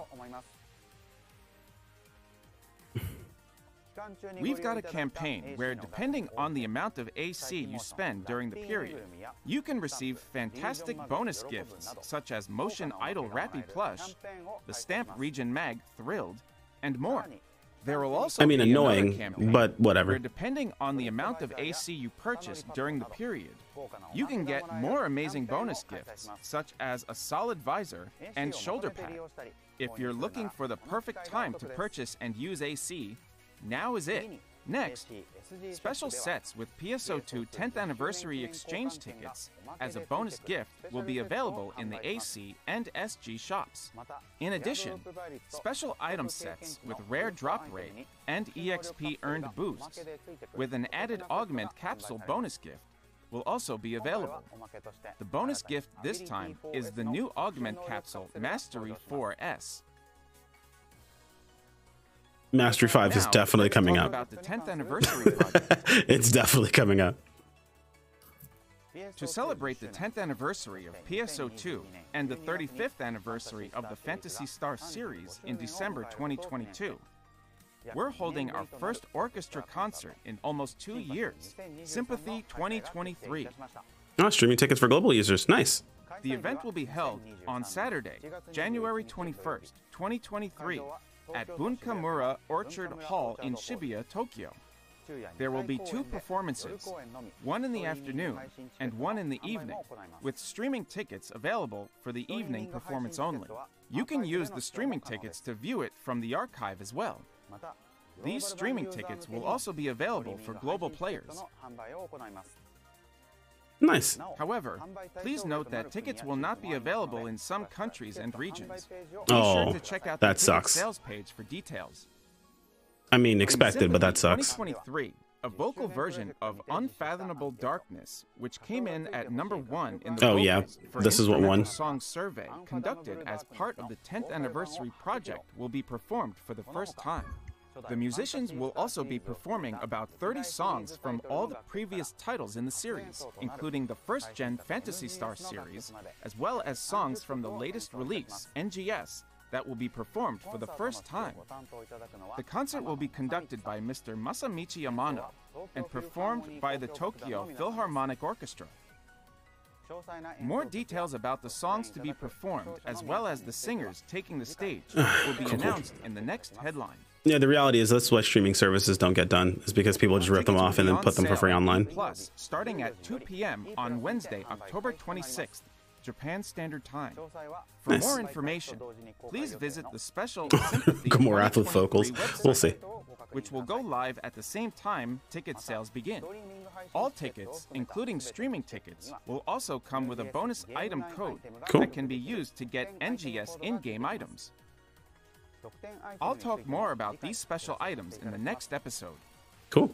We've got a campaign where, depending on the amount of AC you spend during the period, you can receive fantastic bonus gifts such as Motion Idol Rappy Plush, the Stamp Region Mag Thrilled, and more. There will also I mean, be another annoying, campaign but whatever. where, depending on the amount of AC you purchase during the period, you can get more amazing bonus gifts such as a solid visor and shoulder pad. If you're looking for the perfect time to purchase and use AC, now is it. Next, special sets with PSO2 10th anniversary exchange tickets as a bonus gift will be available in the AC and SG shops. In addition, special item sets with rare drop rate and EXP earned boosts with an added augment capsule bonus gift will also be available. The bonus gift this time is the new augment capsule Mastery 4S. Mastery 5 is Now, definitely let's coming talk out. about the 10th anniversary project. It's definitely coming out. To celebrate the 10th anniversary of PSO2 and the 35th anniversary of the Phantasy Star series in December 2022, we're holding our first orchestra concert in almost 2 years, Sympathy 2023. Oh, streaming tickets for global users. Nice. The event will be held on Saturday, January 21st, 2023, at Bunkamura Orchard Hall in Shibuya, Tokyo. There will be 2 performances, one in the afternoon and one in the evening, with streaming tickets available for the evening performance only. You can use the streaming tickets to view it from the archive as well. These streaming tickets will also be available for global players. Nice. However, please note that tickets will not be available in some countries and regions. Be Oh, sure to check out the that ticket sucks. sales page for details. I mean, In expected, but that Sympathy sucks. 2023, a vocal version of Unfathomable Darkness, which came in at #1 in the Oh, yeah. vocals for This is what won. Instrumental Song Survey, conducted as part of the 10th anniversary project, will be performed for the first time. The musicians will also be performing about 30 songs from all the previous titles in the series, including the first-gen Phantasy Star series, as well as songs from the latest release, NGS, that will be performed for the first time. The concert will be conducted by Mr. Masamichi Amano and performed by the Tokyo Philharmonic Orchestra. More details about the songs to be performed, as well as the singers taking the stage, will be announced in the next headline. Yeah, the reality is that's why streaming services don't get done, is because people just rip them off and then put them for free online. Plus, starting at 2 p.m. on Wednesday, October 26th, Japan Standard Time. For more information, please visit the special Sympathy Gamorath with vocals. We'll see. Which will go live at the same time ticket sales begin. All tickets, including streaming tickets, will also come with a bonus item code that can be used to get NGS in-game items. I'll talk more about these special items in the next episode. Cool.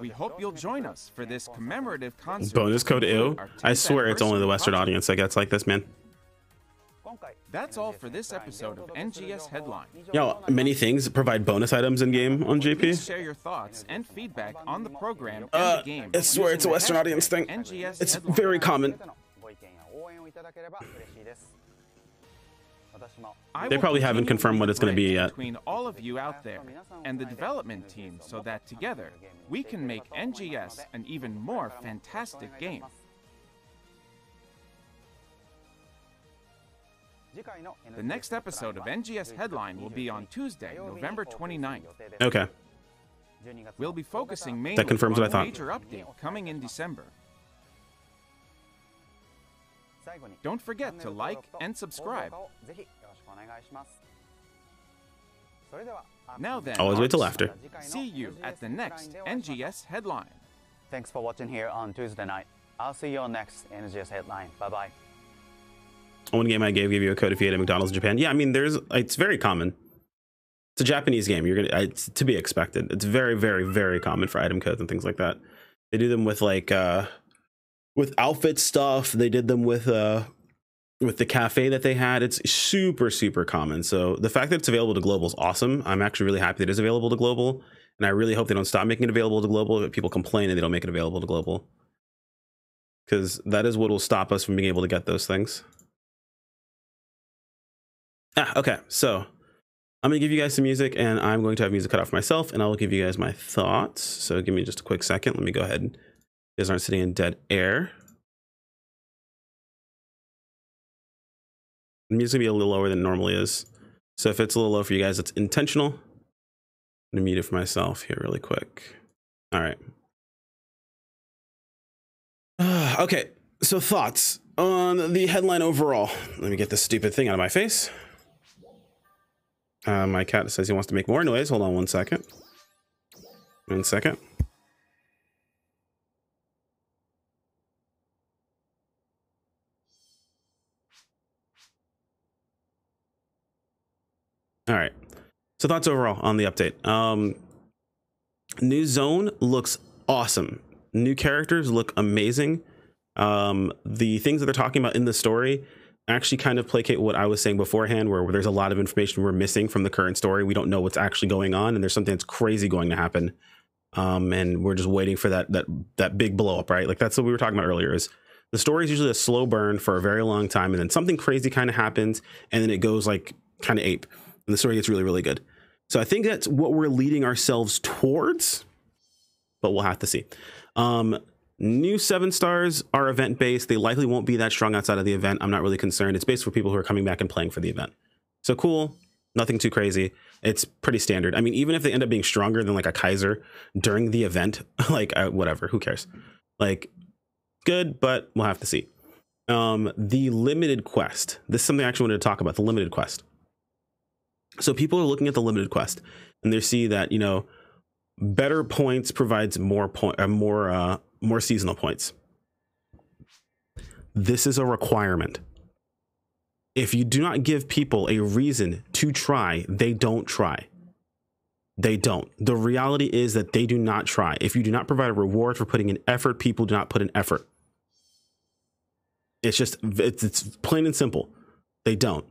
We hope you'll join us for this commemorative concert. Bonus code ew. I swear it's only the Western audience that gets like this, man. That's all for this episode of NGS Headline. Yo, many things provide bonus items in game on GP. Please share your thoughts and feedback on the program and the game. I swear it's a Western audience thing. NGS It's Headline. very common. They probably haven't confirmed what it's going to be yet. Between all of you out there and the development team, so that together we can make NGS an even more fantastic game. The next episode of NGS Headline will be on Tuesday, November 29th. Okay. We'll be focusing mainly That confirms on what I thought. a major update coming in December. Don't forget to like and subscribe. Now then, Always wait till after. see you at the next NGS Headline. Thanks for watching here on Tuesday night. I'll see you on next NGS Headline. Bye-bye. One game I gave you a code if you ate at McDonald's in Japan. Yeah, I mean, it's very common. It's a Japanese game. It's to be expected. It's very, very, very common for item codes and things like that. They do them with like with outfit stuff. They did them with the cafe that they had. It's super, super common. So the fact that it's available to global is awesome. I'm actually really happy that it is available to global, and I really hope they don't stop making it available to global. That people complain and they don't make it available to global, because that is what will stop us from being able to get those things. Okay, so I'm going to give you guys some music, and I'm going to have music cut off myself, and I will give you guys my thoughts. So give me just a quick second. Let me go ahead. You guys aren't sitting in dead air. The music will be a little lower than it normally is. So if it's a little low for you guys, it's intentional. I'm going to mute it for myself here really quick. All right. Okay, so thoughts on the headline overall. Let me get this stupid thing out of my face. My cat says he wants to make more noise. Hold on 1 second. 1 second. All right. So thoughts overall on the update. New zone looks awesome. New characters look amazing. The things that they're talking about in the story actually kind of placate what I was saying beforehand, where there's a lot of information we're missing from the current story. We don't know what's actually going on, and there's something that's crazy going to happen. And we're just waiting for that big blow up, right? Like that's what we were talking about earlier, is the story is usually a slow burn for a very long time, and then something crazy kind of happens, and then it goes like kind of ape, and the story gets really, really good. So I think that's what we're leading ourselves towards, but we'll have to see. New 7 stars are event based. They likely won't be that strong outside of the event. I'm not really concerned. It's based for people who are coming back and playing for the event. So cool. Nothing too crazy. It's pretty standard. I mean, even if they end up being stronger than like a Kaiser during the event, like whatever, who cares? Like good, but we'll have to see. The limited quest. This is something I actually wanted to talk about, the limited quest. So people are looking at the limited quest and they see that, you know, better points provides more seasonal points. This is a requirement. If you do not give people a reason to try, they don't try. They don't. The reality is that they do not try. If you do not provide a reward for putting in effort, people do not put in effort. It's just, it's plain and simple. They don't.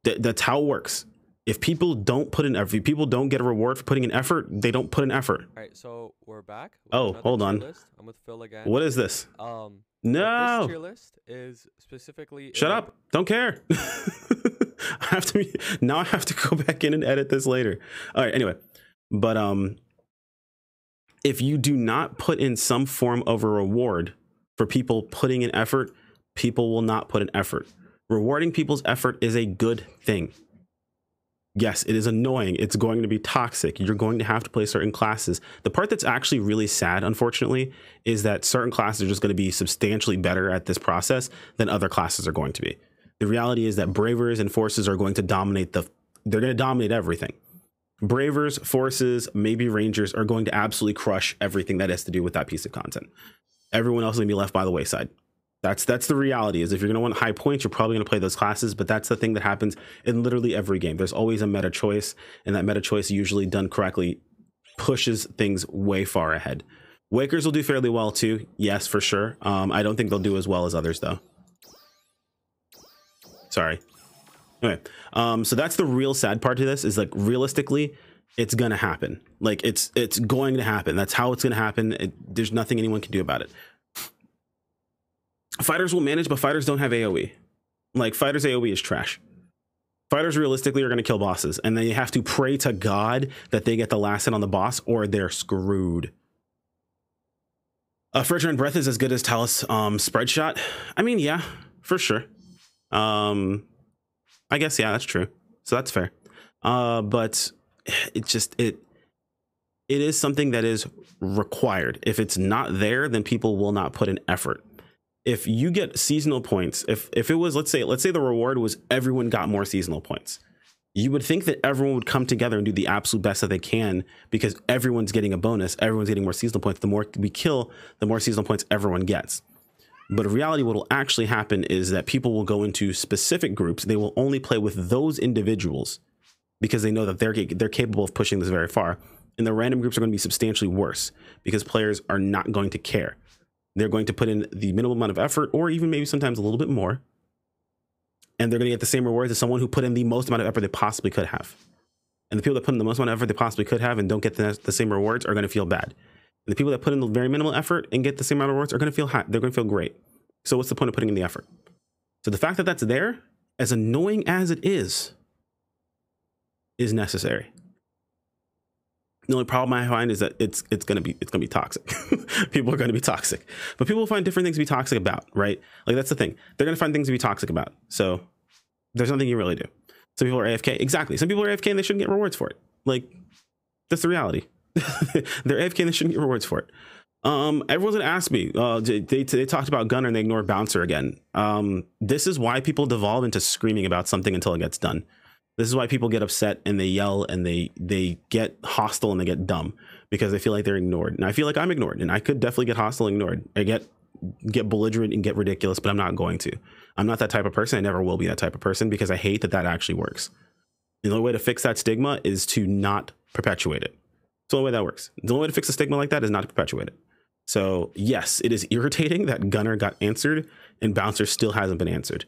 That's how it works. If people don't put in effort, if people don't get a reward for putting in effort, they don't put in effort. All right, so we're back. Oh, hold on. I'm with Phil again. What is this? No. No. This tier list is specifically. Shut up. Don't care. I have to go back in and edit this later. All right. Anyway, but if you do not put in some form of a reward for people putting in effort, people will not put an effort. Rewarding people's effort is a good thing. Yes, it is annoying. It's going to be toxic. You're going to have to play certain classes. The part that's actually really sad, unfortunately, is that certain classes are just going to be substantially better at this process than other classes are going to be. The reality is that Bravers and Forces are going to dominate they're going to dominate everything. Bravers, Forces, maybe Rangers are going to absolutely crush everything that has to do with that piece of content. Everyone else is going to be left by the wayside. That's the reality. Is if you're going to want high points, you're probably going to play those classes, but that's the thing that happens in literally every game. There's always a meta choice, and that meta choice, usually done correctly, pushes things way far ahead. Wakers will do fairly well too. Yes, for sure. I don't think they'll do as well as others though. Sorry. Okay. So that's the real sad part to this, is like, realistically, it's going to happen. Like it's going to happen. That's how it's going to happen. There's nothing anyone can do about it. Fighters will manage, but fighters don't have AoE. Like, fighters AoE is trash. Fighters realistically are going to kill bosses, and then you have to pray to God that they get the last hit on the boss, or they're screwed. Frigid Breath is as good as Talus spread shot. I mean, yeah, for sure. I guess, yeah, that's true. So that's fair. But it is something that is required. If it's not there, then people will not put an effort. If you get seasonal points, if it was, let's say the reward was everyone got more seasonal points, you would think that everyone would come together and do the absolute best that they can, because everyone's getting a bonus, everyone's getting more seasonal points. The more we kill, the more seasonal points everyone gets. But in reality, what will actually happen is that people will go into specific groups. They will only play with those individuals because they know that they're capable of pushing this very far. And the random groups are going to be substantially worse because players are not going to care. They're going to put in the minimum amount of effort, or even maybe sometimes a little bit more. And they're going to get the same rewards as someone who put in the most amount of effort they possibly could have. And the people that put in the most amount of effort they possibly could have and don't get the same rewards are going to feel bad. And the people that put in the very minimal effort and get the same amount of rewards are going to feel they're going to feel great. So what's the point of putting in the effort? So the fact that that's there, as annoying as it is necessary. The only problem I find is that it's gonna be toxic. People are gonna be toxic, but people will find different things to be toxic about, right? Like, that's the thing. They're gonna find things to be toxic about. So there's nothing you really do. Some people are AFK. Exactly. Some people are AFK and they shouldn't get rewards for it. Like, that's the reality. They're AFK and they shouldn't get rewards for it. Everyone's gonna ask me. They talked about Gunner and they ignored Bouncer again. This is why people devolve into screaming about something until it gets done. This is why people get upset and they yell and they get hostile and they get dumb, because they feel like they're ignored. And I feel like I'm ignored, and I could definitely get hostile and ignored. I get belligerent and get ridiculous, but I'm not going to. I'm not that type of person. I never will be that type of person, because I hate that actually works. The only way to fix that stigma is to not perpetuate it. It's the only way that works. The only way to fix a stigma like that is not to perpetuate it. So yes, it is irritating that Gunner got answered and Bouncer still hasn't been answered,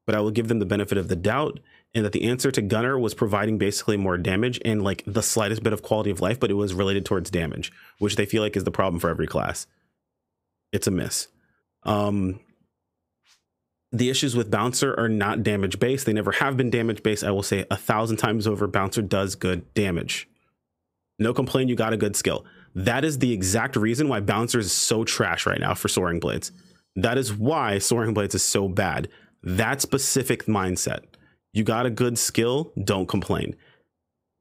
but I will give them the benefit of the doubt, and that the answer to Gunner was providing basically more damage and like the slightest bit of quality of life, but it was related towards damage, which they feel like is the problem for every class. It's a miss. The issues with Bouncer are not damage based. They never have been damage based. I will say 1,000 times over, Bouncer does good damage. No complaint, you got a good skill. That is the exact reason why Bouncer is so trash right now for Soaring Blades. That is why Soaring Blades is so bad. That specific mindset. You got a good skill, don't complain.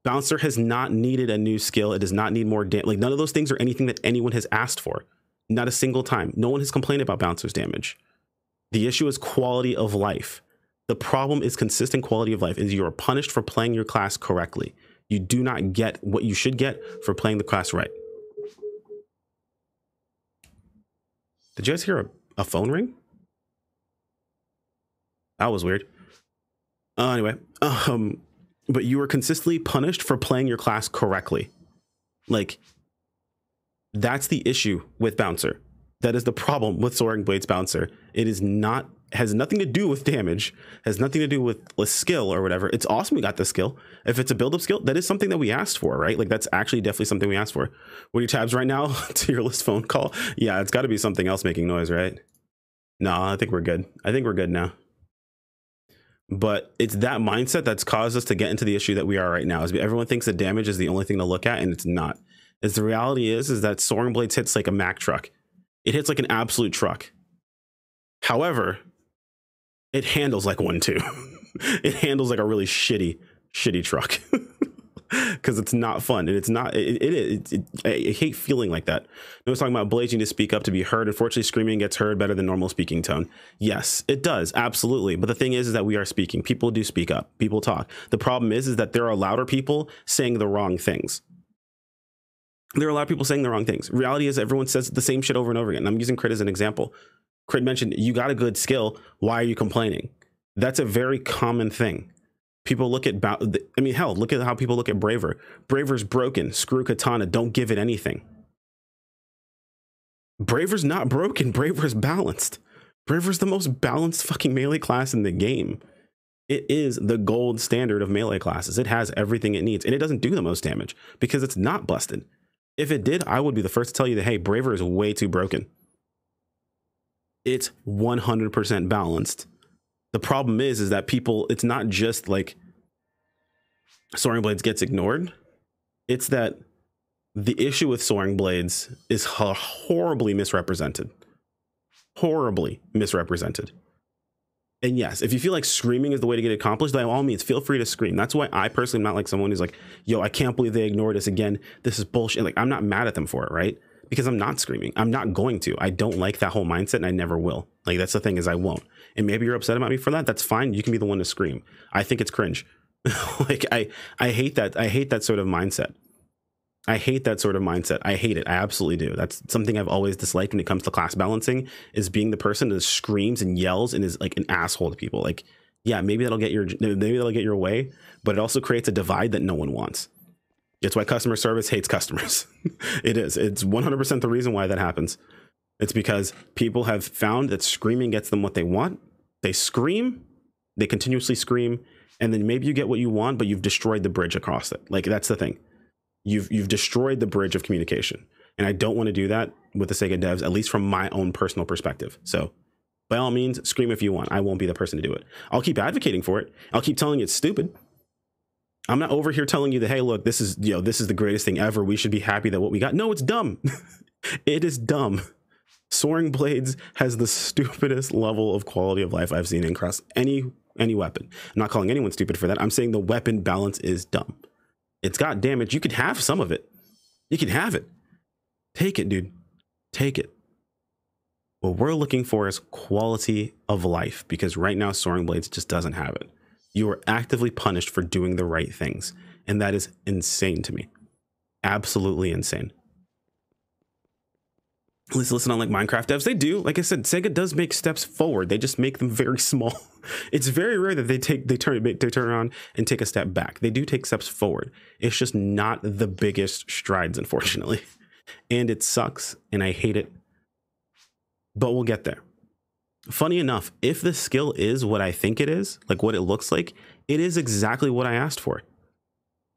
Bouncer has not needed a new skill. It does not need more damage. Like, none of those things are anything that anyone has asked for. Not a single time. No one has complained about Bouncer's damage. The issue is quality of life. The problem is consistent quality of life. Is you are punished for playing your class correctly. You do not get what you should get for playing the class right. Did you guys hear a phone ring? That was weird. Anyway, but you are consistently punished for playing your class correctly. Like, that's the issue with Bouncer. That is the problem with Soaring Blades Bouncer. It is not, has nothing to do with damage, has nothing to do with skill or whatever. It's awesome we got the skill. If it's a build-up skill, that is something that we asked for, right? Like, that's actually definitely something we asked for. What are your tabs right now? To your list phone call? Yeah, it's got to be something else making noise, right? No, I think we're good. I think we're good now. But it's that mindset that's caused us to get into the issue that we are right now. Is everyone thinks that damage is the only thing to look at, and it's not. As the reality is that Soaring Blades hits like a Mack truck. It hits like an absolute truck. However, It handles like one too. It handles like a really shitty truck. Because it's not fun, and it's not. I hate feeling like that. I was talking about blazing to speak up to be heard. Unfortunately, screaming gets heard better than normal speaking tone. Yes, it does, absolutely. But the thing is that we are speaking. People do speak up. People talk. The problem is that there are louder people saying the wrong things. There are a lot of people saying the wrong things. Reality is everyone says the same shit over and over again. And I'm using Crit as an example. Crit mentioned, you got a good skill. Why are you complaining? That's a very common thing. People look at, I mean, hell, look at how people look at Braver. Braver's broken. Screw Katana. Don't give it anything. Braver's not broken. Braver's balanced. Braver's the most balanced fucking melee class in the game. It is the gold standard of melee classes. It has everything it needs, and it doesn't do the most damage because it's not busted. If it did, I would be the first to tell you that, hey, Braver is way too broken. It's 100% balanced. The problem is that people, it's not just like Soaring Blades gets ignored. It's that the issue with Soaring Blades is horribly misrepresented. Horribly misrepresented. And yes, if you feel like screaming is the way to get it accomplished, by all means, feel free to scream. That's why I personally am not like someone who's like, yo, I can't believe they ignored us again. This is bullshit. Like, I'm not mad at them for it, right? Because I'm not screaming. I'm not going to. I don't like that whole mindset, and I never will. Like, that's the thing, is I won't. And maybe you're upset about me for that. That's fine. You can be the one to scream. I think it's cringe. Like, I hate that. I hate that sort of mindset. I hate that sort of mindset. I hate it. I absolutely do. That's something I've always disliked when it comes to class balancing, is being the person that screams and yells and is like an asshole to people. Like, yeah, maybe that'll get your way, but it also creates a divide that no one wants. It's why customer service hates customers. It is. It's 100% the reason why that happens. It's because people have found that screaming gets them what they want. They scream, they continuously scream, and then maybe you get what you want, but you've destroyed the bridge across it. Like, that's the thing. You've destroyed the bridge of communication. And I don't want to do that with the Sega devs, at least from my own personal perspective. So by all means, scream if you want. I won't be the person to do it. I'll keep advocating for it. I'll keep telling you it's stupid. I'm not over here telling you that, hey, look, this is the greatest thing ever. We should be happy that what we got. No, it's dumb. It is dumb. Soaring Blades has the stupidest level of quality of life I've seen across any weapon. I'm not calling anyone stupid for that. I'm saying the weapon balance is dumb. It's got damage. You could have some of it. You can have it. Take it, dude. Take it. What we're looking for is quality of life, because right now Soaring Blades just doesn't have it. You are actively punished for doing the right things, and that is insane to me. Absolutely insane. At least listen on like Minecraft devs, they do. Like I said, Sega does make steps forward. They just make them very small. It's very rare that they turn around and take a step back. They do take steps forward. It's just not the biggest strides, unfortunately. And it sucks, and I hate it. But we'll get there. Funny enough, if the skill is what I think it is, like what it looks like, it is exactly what I asked for.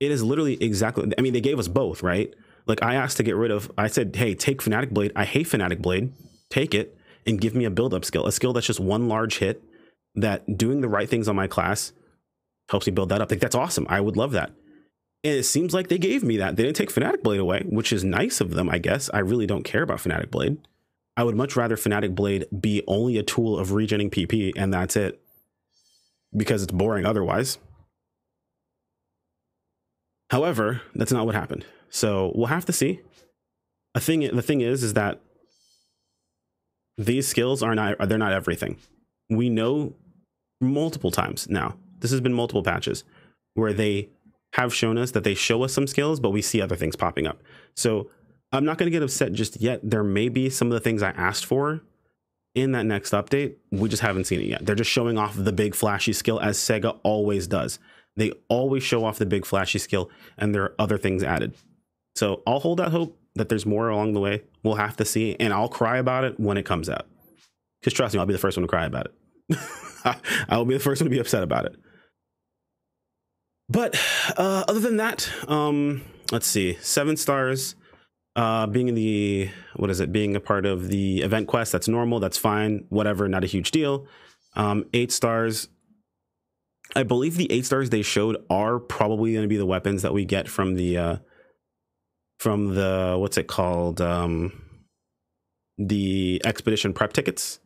It is literally exactly, I mean, they gave us both, right? Like, I asked to get rid of, I said, hey, take Fanatic Blade. I hate Fanatic Blade. Take it and give me a build-up skill. A skill that's just one large hit, that doing the right things on my class helps me build that up. Like, that's awesome. I would love that. And it seems like they gave me that. They didn't take Fanatic Blade away, which is nice of them, I guess. I really don't care about Fanatic Blade. I would much rather Fanatic Blade be only a tool of regenerating PP, and that's it, because it's boring otherwise. However, that's not what happened. So we'll have to see. The thing is that these skills they're not everything. We know multiple times now, this has been multiple patches where they have shown us that they show us some skills, but we see other things popping up. So I'm not going to get upset just yet. There may be some of the things I asked for in that next update. We just haven't seen it yet. They're just showing off the big flashy skill, as Sega always does. They always show off the big flashy skill, and there are other things added. So I'll hold out hope that there's more along the way. We'll have to see, and I'll cry about it when it comes out. Because trust me, I'll be the first one to cry about it. I will be the first one to be upset about it. But other than that, let's see, 7 stars. Being in the, being a part of the event quest, that's normal, that's fine, whatever, not a huge deal. 8 stars. I believe the 8 stars they showed are probably going to be the weapons that we get from the what's it called, the expedition prep tickets.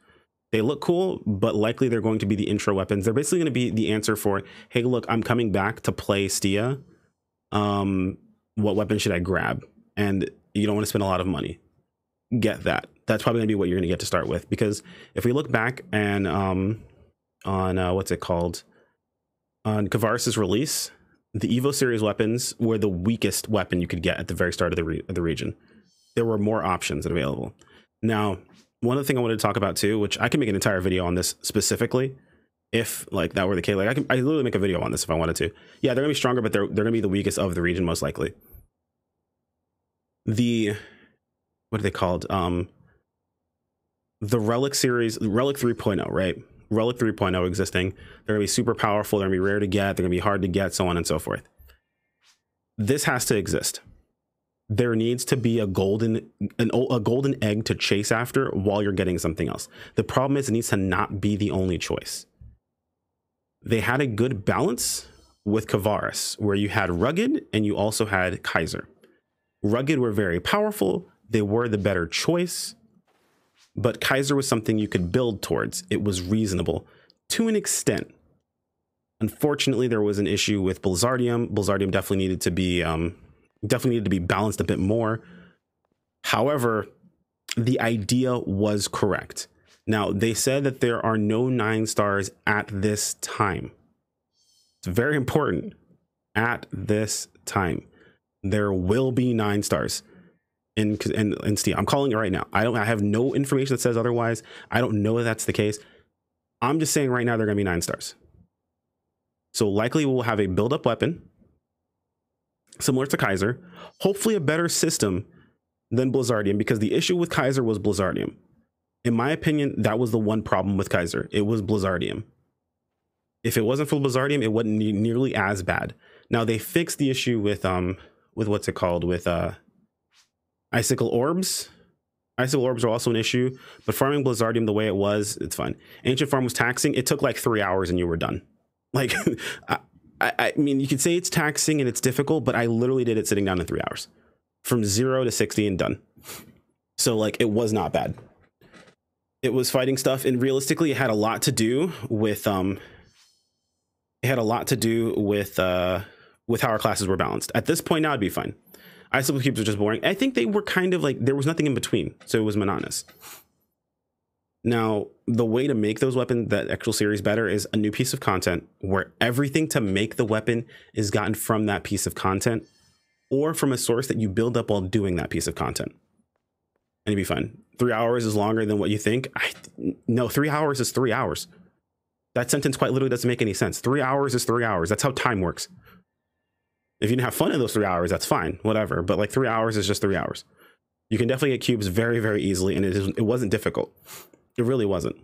They look cool, but likely they're going to be the intro weapons. They're basically going to be the answer for, hey, look, I'm coming back to play Stia. What weapon should I grab? And you don't want to spend a lot of money. Get that. That's probably going to be what you're going to get to start with. Because if we look back and on what's it called? On Kavaris' release, the Evo series weapons were the weakest weapon you could get at the very start of the region. There were more options available. Now, one other thing I wanted to talk about too, which I can make an entire video on this specifically, if like that were the case. Like I literally make a video on this if I wanted to. Yeah, they're gonna be stronger, but they're gonna be the weakest of the region most likely. What are they called? The Relic series, Relic 3.0, right? Relic 3.0 existing. They're gonna be super powerful. They're gonna be rare to get. They're gonna be hard to get, so on and so forth. This has to exist. There needs to be a golden egg to chase after while you're getting something else. The problem is it needs to not be the only choice. They had a good balance with Kavaris, where you had Rugged and you also had Kaiser. Rugged were very powerful. They were the better choice, but Kaiser was something you could build towards. It was reasonable to an extent. Unfortunately, there was an issue with Blizzardium. Blizzardium definitely needed to be balanced a bit more. However, the idea was correct. Now, they said that there are no 9 stars at this time. It's very important. At this time, there will be 9 stars in Stia. I'm calling it right now. I have no information that says otherwise. I don't know if that's the case. I'm just saying right now they're going to be 9 stars. So likely we'll have a build-up weapon similar to Kaiser, hopefully a better system than Blizzardium, because the issue with Kaiser was Blizzardium. In my opinion, that was the one problem with Kaiser. It was Blizzardium. If it wasn't for Blizzardium, it wasn't nearly as bad. Now they fixed the issue with what's it called, with Icicle Orbs. Icicle Orbs are also an issue, but farming Blizzardium the way it was, it's fine. Ancient Farm was taxing. It took like 3 hours and you were done. Like, I mean, you could say it's taxing and it's difficult, but I literally did it sitting down in 3 hours. From 0 to 60 and done. So like, it was not bad. It was fighting stuff, and realistically it had a lot to do with how our classes were balanced. At this point now it'd be fine. Icicle Cubes are just boring. I think they were kind of like, there was nothing in between, so it was monotonous. Now, the way to make those weapons, that actual series, better is a new piece of content where everything to make the weapon is gotten from that piece of content or from a source that you build up while doing that piece of content. And you'd be fine. 3 hours is longer than what you think. No, 3 hours is 3 hours. That sentence quite literally doesn't make any sense. 3 hours is 3 hours. That's how time works. If you didn't have fun in those 3 hours, that's fine, whatever. But like 3 hours is just 3 hours. You can definitely get cubes very, very easily, and it wasn't difficult. It really wasn't.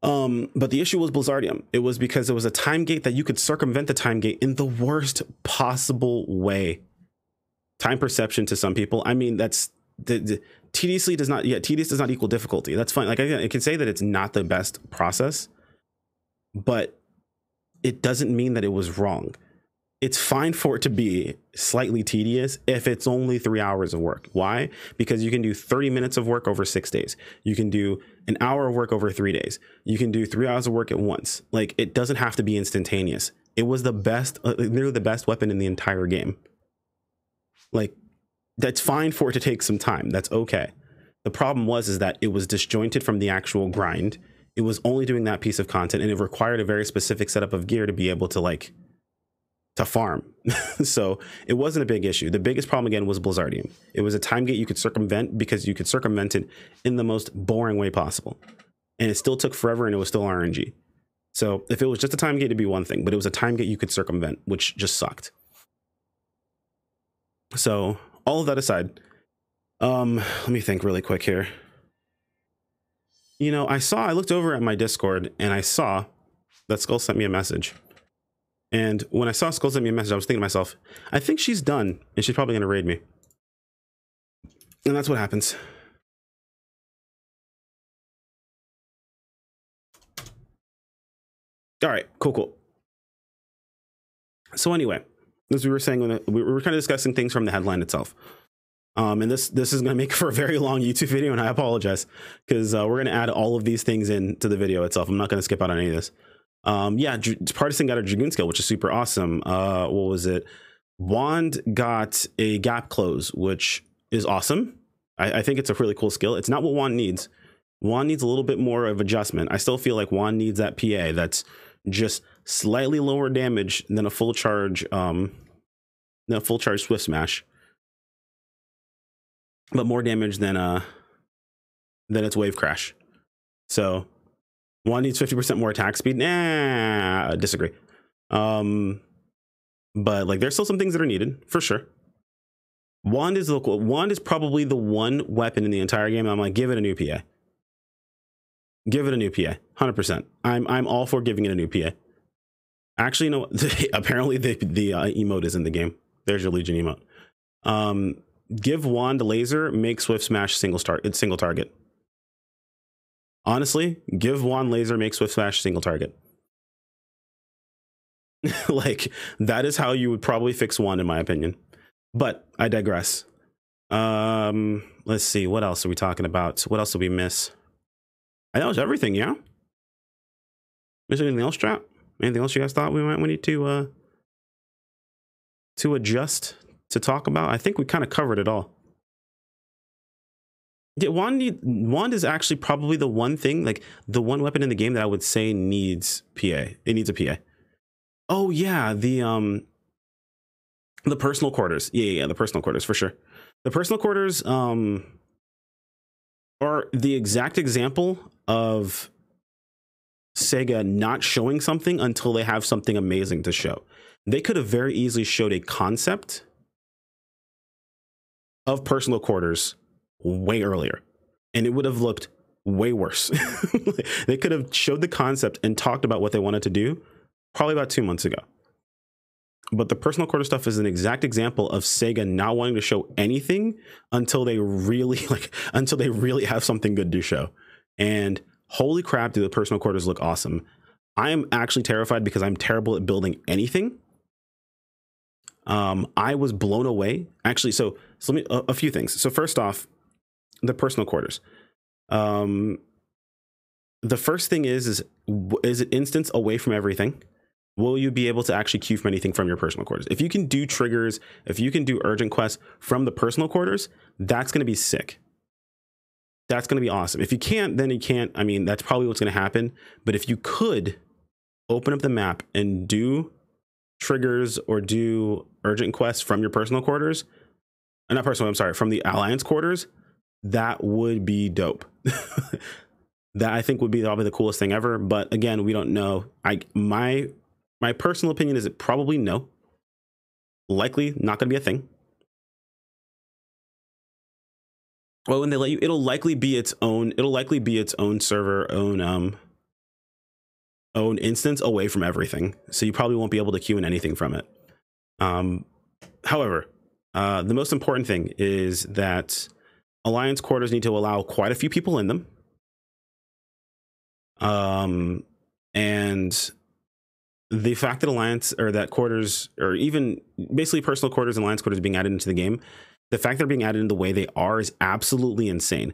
But the issue was Blizzardium. It was because it was a time gate that you could circumvent the time gate in the worst possible way. Time perception to some people. I mean, that's tedious does not equal difficulty. That's fine. Like I can say that it's not the best process, but it doesn't mean that it was wrong. It's fine for it to be slightly tedious if it's only 3 hours of work. Why? Because you can do 30 minutes of work over 6 days. You can do an hour of work over 3 days. You can do 3 hours of work at once. Like, it doesn't have to be instantaneous. It was the best, nearly the best weapon in the entire game. Like, that's fine for it to take some time. That's okay. The problem is that it was disjointed from the actual grind. It was only doing that piece of content, and it required a very specific setup of gear to be able to to farm. So it wasn't a big issue. The biggest problem again was Blizzardium. It was a time gate you could circumvent because you could circumvent it in the most boring way possible. And it still took forever, and it was still RNG. So if it was just a time gate, it'd be one thing, but it was a time gate you could circumvent, which just sucked. So all of that aside, let me think really quick here. You know, I looked over at my Discord and I saw that Skull sent me a message. And when I saw Skull send me a message, I was thinking to myself, I think she's done and she's probably going to raid me. And that's what happens. All right, cool. So anyway, as we were saying, we were kind of discussing things from the headline itself. And this is going to make for a very long YouTube video, and I apologize because we're going to add all of these things into the video itself. I'm not going to skip out on any of this. Yeah, Partisan got a Dragoon skill, which is super awesome. What was it? Wand got a gap close, which is awesome. I think it's a really cool skill. It's not what Wand needs. Wand needs a little bit more of adjustment. I still feel like Wand needs that PA that's just slightly lower damage than a full charge, Swift Smash, but more damage than its Wave Crash. So Wand needs 50% more attack speed. Nah, I disagree. But like, there's still some things that are needed for sure. Wand is probably the one weapon in the entire game I'm like, give it a new PA. Give it a new PA, 100%. I'm all for giving it a new PA. Actually, no. Apparently, the emote is in the game. There's your Legion emote. Give Wand laser, make Swift Smash single target. Honestly, give Wand laser, make Swift Smash single target. Like, that is how you would probably fix Wand, in my opinion. But I digress. Let's see. What else are we talking about? What else did we miss? I think that was everything, yeah? Miss anything else, Trap? Anything else you guys thought we need to adjust to talk about? I think we kind of covered it all. Yeah, Wand is actually probably the one thing, like the one weapon in the game that I would say needs PA. It needs a PA. Oh yeah, the personal quarters. Yeah, the personal quarters for sure. The personal quarters are the exact example of SEGA not showing something until they have something amazing to show. They could have very easily showed a concept of personal quarters way earlier, and it would have looked way worse. They could have showed the concept and talked about what they wanted to do probably about 2 months ago. But the personal quarter stuff is an exact example of SEGA not wanting to show anything until they really have something good to show. And holy crap, do the personal quarters look awesome. I am actually terrified because I'm terrible at building anything. I was blown away. Actually, so let me a few things. So first off, the personal quarters. The first thing is it instance away from everything? Will you be able to actually queue from anything from your personal quarters? If you can do triggers, if you can do urgent quests from the personal quarters, that's going to be sick. That's going to be awesome. If you can't, then you can't. I mean, that's probably what's going to happen. But if you could open up the map and do triggers or do urgent quests from your personal quarters, not personal, I'm sorry, from the Alliance quarters, that would be dope. That I think would be probably the coolest thing ever. But again, we don't know. My personal opinion is it probably no. Likely not going to be a thing. Well, when they let you, it'll likely be its own server, own instance away from everything. So you probably won't be able to queue in anything from it. However, the most important thing is that Alliance quarters need to allow quite a few people in them. And the fact that Alliance or that quarters or even basically personal quarters and Alliance quarters being added into the game, the fact they're being added in the way they are is absolutely insane.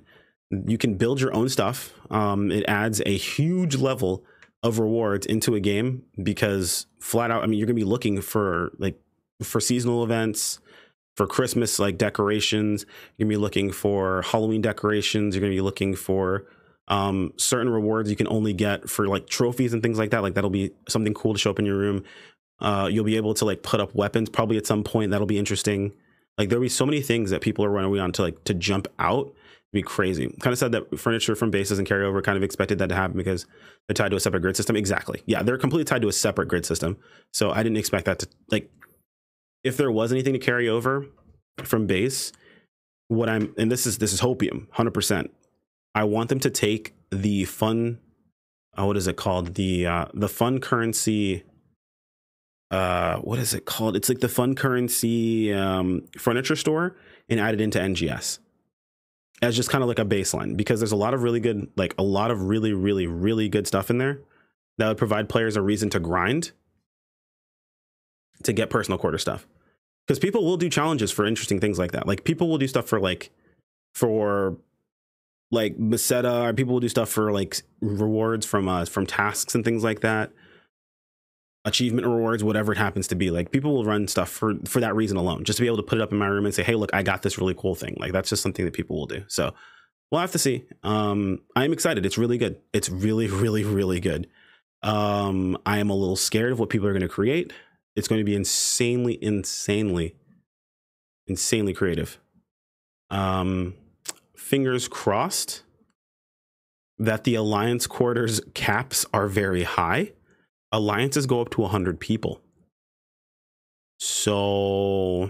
You can build your own stuff. It adds a huge level of rewards into a game because flat out, I mean, you're gonna be looking for seasonal events, for Christmas like decorations. You're gonna be looking for Halloween decorations. You're gonna be looking for certain rewards you can only get for like trophies and things like that. Like that'll be something cool to show up in your room. You'll be able to like put up weapons probably at some point. That'll be interesting. Like there'll be so many things that people are running on to like to jump out. It'd be crazy. Kind of said that furniture from bases and carryover, kind of expected that to happen because they're tied to a separate grid system. Exactly. Yeah, they're completely tied to a separate grid system. So I didn't expect that to, like, if there was anything to carry over from base, and this is hopium, 100%. I want them to take the fun, what is it called? The fun currency, what is it called? It's like the fun currency furniture store and add it into NGS as just kind of like a baseline, because there's a lot of really good, like a lot of really, really, really good stuff in there that would provide players a reason to grind to get personal quarter stuff. because people will do challenges for interesting things like that. Like people will do stuff for Meseta, or people will do stuff for like rewards from tasks and things like that, achievement rewards, whatever it happens to be. Like people will run stuff for that reason alone, just to be able to put it up in my room and say, hey, look, I got this really cool thing. Like that's just something that people will do. So we'll have to see. I'm excited. It's really good. It's really, really, really good. I am a little scared of what people are going to create. It's going to be insanely creative. Fingers crossed that the alliance quarters caps are very high. Alliances go up to 100 people. So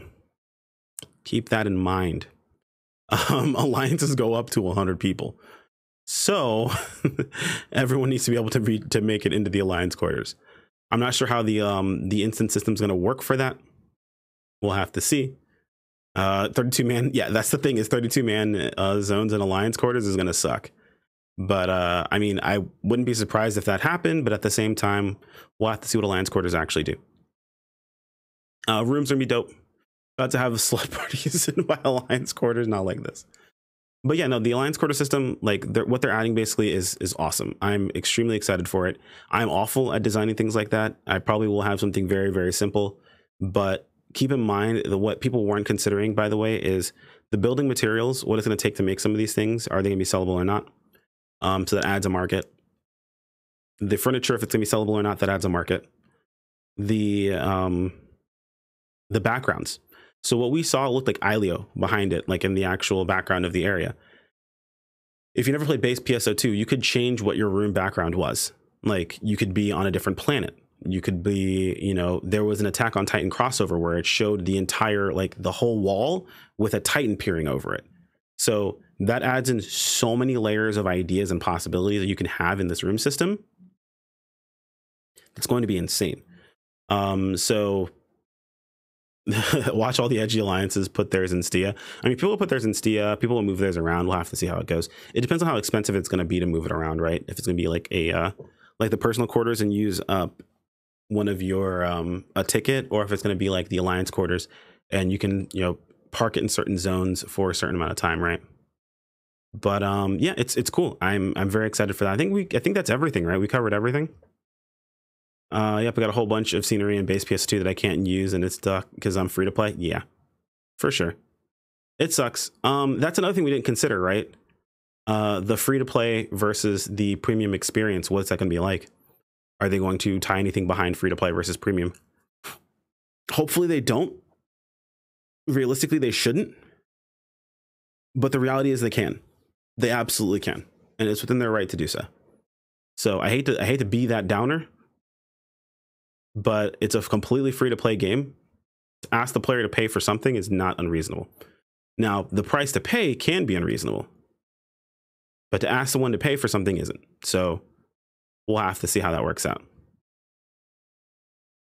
keep that in mind. Alliances go up to 100 people. So everyone needs to be able to make it into the alliance quarters. I'm not sure how the instant system is going to work for that. We'll have to see. 32 man. Yeah, that's the thing, is 32 man zones and alliance quarters is going to suck. But I mean, I wouldn't be surprised if that happened. But at the same time, we'll have to see what alliance quarters actually do. Rooms are going to be dope. About to have slut parties in my alliance quarters, not like this. But yeah, no, the alliance quarter system, like what they're adding basically is awesome. I'm extremely excited for it. I'm awful at designing things like that. I probably will have something very, very simple. But keep in mind that what people weren't considering, by the way, is the building materials, what it's going to take to make some of these things. Are they going to be sellable or not? So that adds a market. The furniture, if it's going to be sellable or not, that adds a market. The backgrounds. So what we saw looked like Ilio behind it, like in the actual background of the area. If you never played base PSO2, you could change what your room background was. Like you could be on a different planet. You could be, you know, there was an Attack on Titan crossover where it showed the entire, like the whole wall with a Titan peering over it. So that adds in so many layers of ideas and possibilities that you can have in this room system. It's going to be insane. So watch all the edgy alliances put theirs in Stia. I mean, people will put theirs in Stia. People will move theirs around. We'll have to see how it goes. It depends on how expensive it's going to be to move it around, right? If it's going to be like like the personal quarters and use up one of your a ticket, or if it's going to be like the alliance quarters and you can, you know, park it in certain zones for a certain amount of time, right? But yeah, it's cool. I'm very excited for that. I think that's everything, right? We covered everything. Yep, I got a whole bunch of scenery in base PS2 that I can't use, and it's stuck because I'm free to play. Yeah, for sure. It sucks. That's another thing we didn't consider, right? The free to play versus the premium experience. What's that going to be like? Are they going to tie anything behind free to play versus premium? Hopefully they don't. Realistically, they shouldn't. But the reality is they can. They absolutely can, and it's within their right to do so. So I hate to be that downer, but it's a completely free to play game. To ask the player to pay for something is not unreasonable. Now, the price to pay can be unreasonable, but to ask someone to pay for something isn't. So we'll have to see how that works out.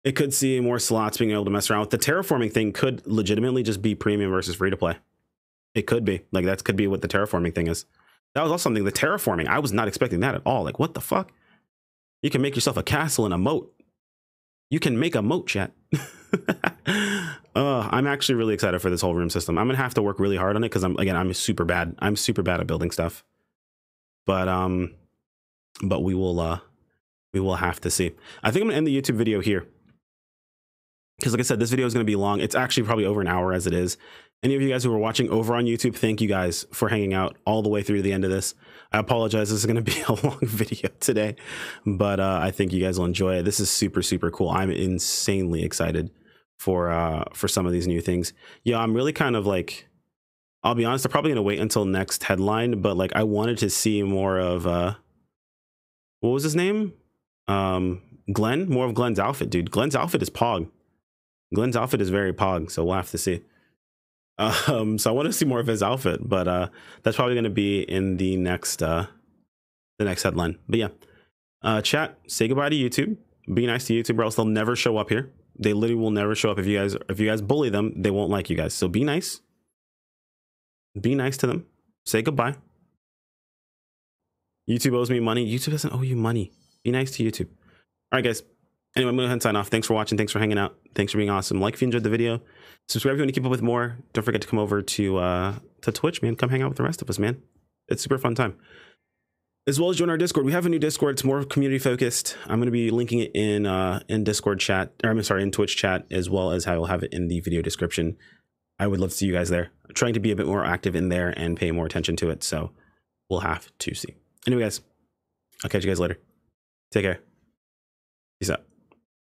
It could see more slots being able to mess around with. The terraforming thing could legitimately just be premium versus free to play. It could be. Like, that could be what the terraforming thing is. That was also something, the terraforming. I was not expecting that at all. Like, what the fuck? You can make yourself a castle and a moat. You can make a moat, chat. I'm actually really excited for this whole room system. I'm gonna have to work really hard on it because I'm super bad. I'm super bad at building stuff. But we will have to see. I think I'm gonna end the YouTube video here, because like I said, this video is gonna be long. It's actually probably over an hour as it is. Any of you guys who are watching over on YouTube, thank you guys for hanging out all the way through the end of this. I apologize. This is going to be a long video today, but I think you guys will enjoy it. This is super, super cool. I'm insanely excited for some of these new things. Yeah, I'm really kind of like, I'll be honest, I'm probably going to wait until next headline, but like I wanted to see more of, what was his name? Glenn, more of Glenn's outfit, dude. Glenn's outfit is pog. Glenn's outfit is very pog, so we'll have to see. So I want to see more of his outfit, but that's probably going to be in the next headline. But yeah, chat, say goodbye to YouTube. Be nice to YouTube, or else they'll never show up here. They literally will never show up. If you guys bully them, they won't like you guys. So be nice. Be nice to them. Say goodbye. YouTube owes me money. YouTube doesn't owe you money. Be nice to YouTube. All right, guys. Anyway, I'm going to go ahead and sign off. Thanks for watching. Thanks for hanging out. Thanks for being awesome. Like if you enjoyed the video. Subscribe if you want to keep up with more. Don't forget to come over to Twitch, man. Come hang out with the rest of us, man. It's a super fun time. As well as join our Discord. We have a new Discord. It's more community focused. I'm going to be linking it in Discord chat, or I'm sorry, in Twitch chat, as well as I will have it in the video description. I would love to see you guys there. I'm trying to be a bit more active in there and pay more attention to it. So we'll have to see. Anyway, guys, I'll catch you guys later. Take care. Peace out.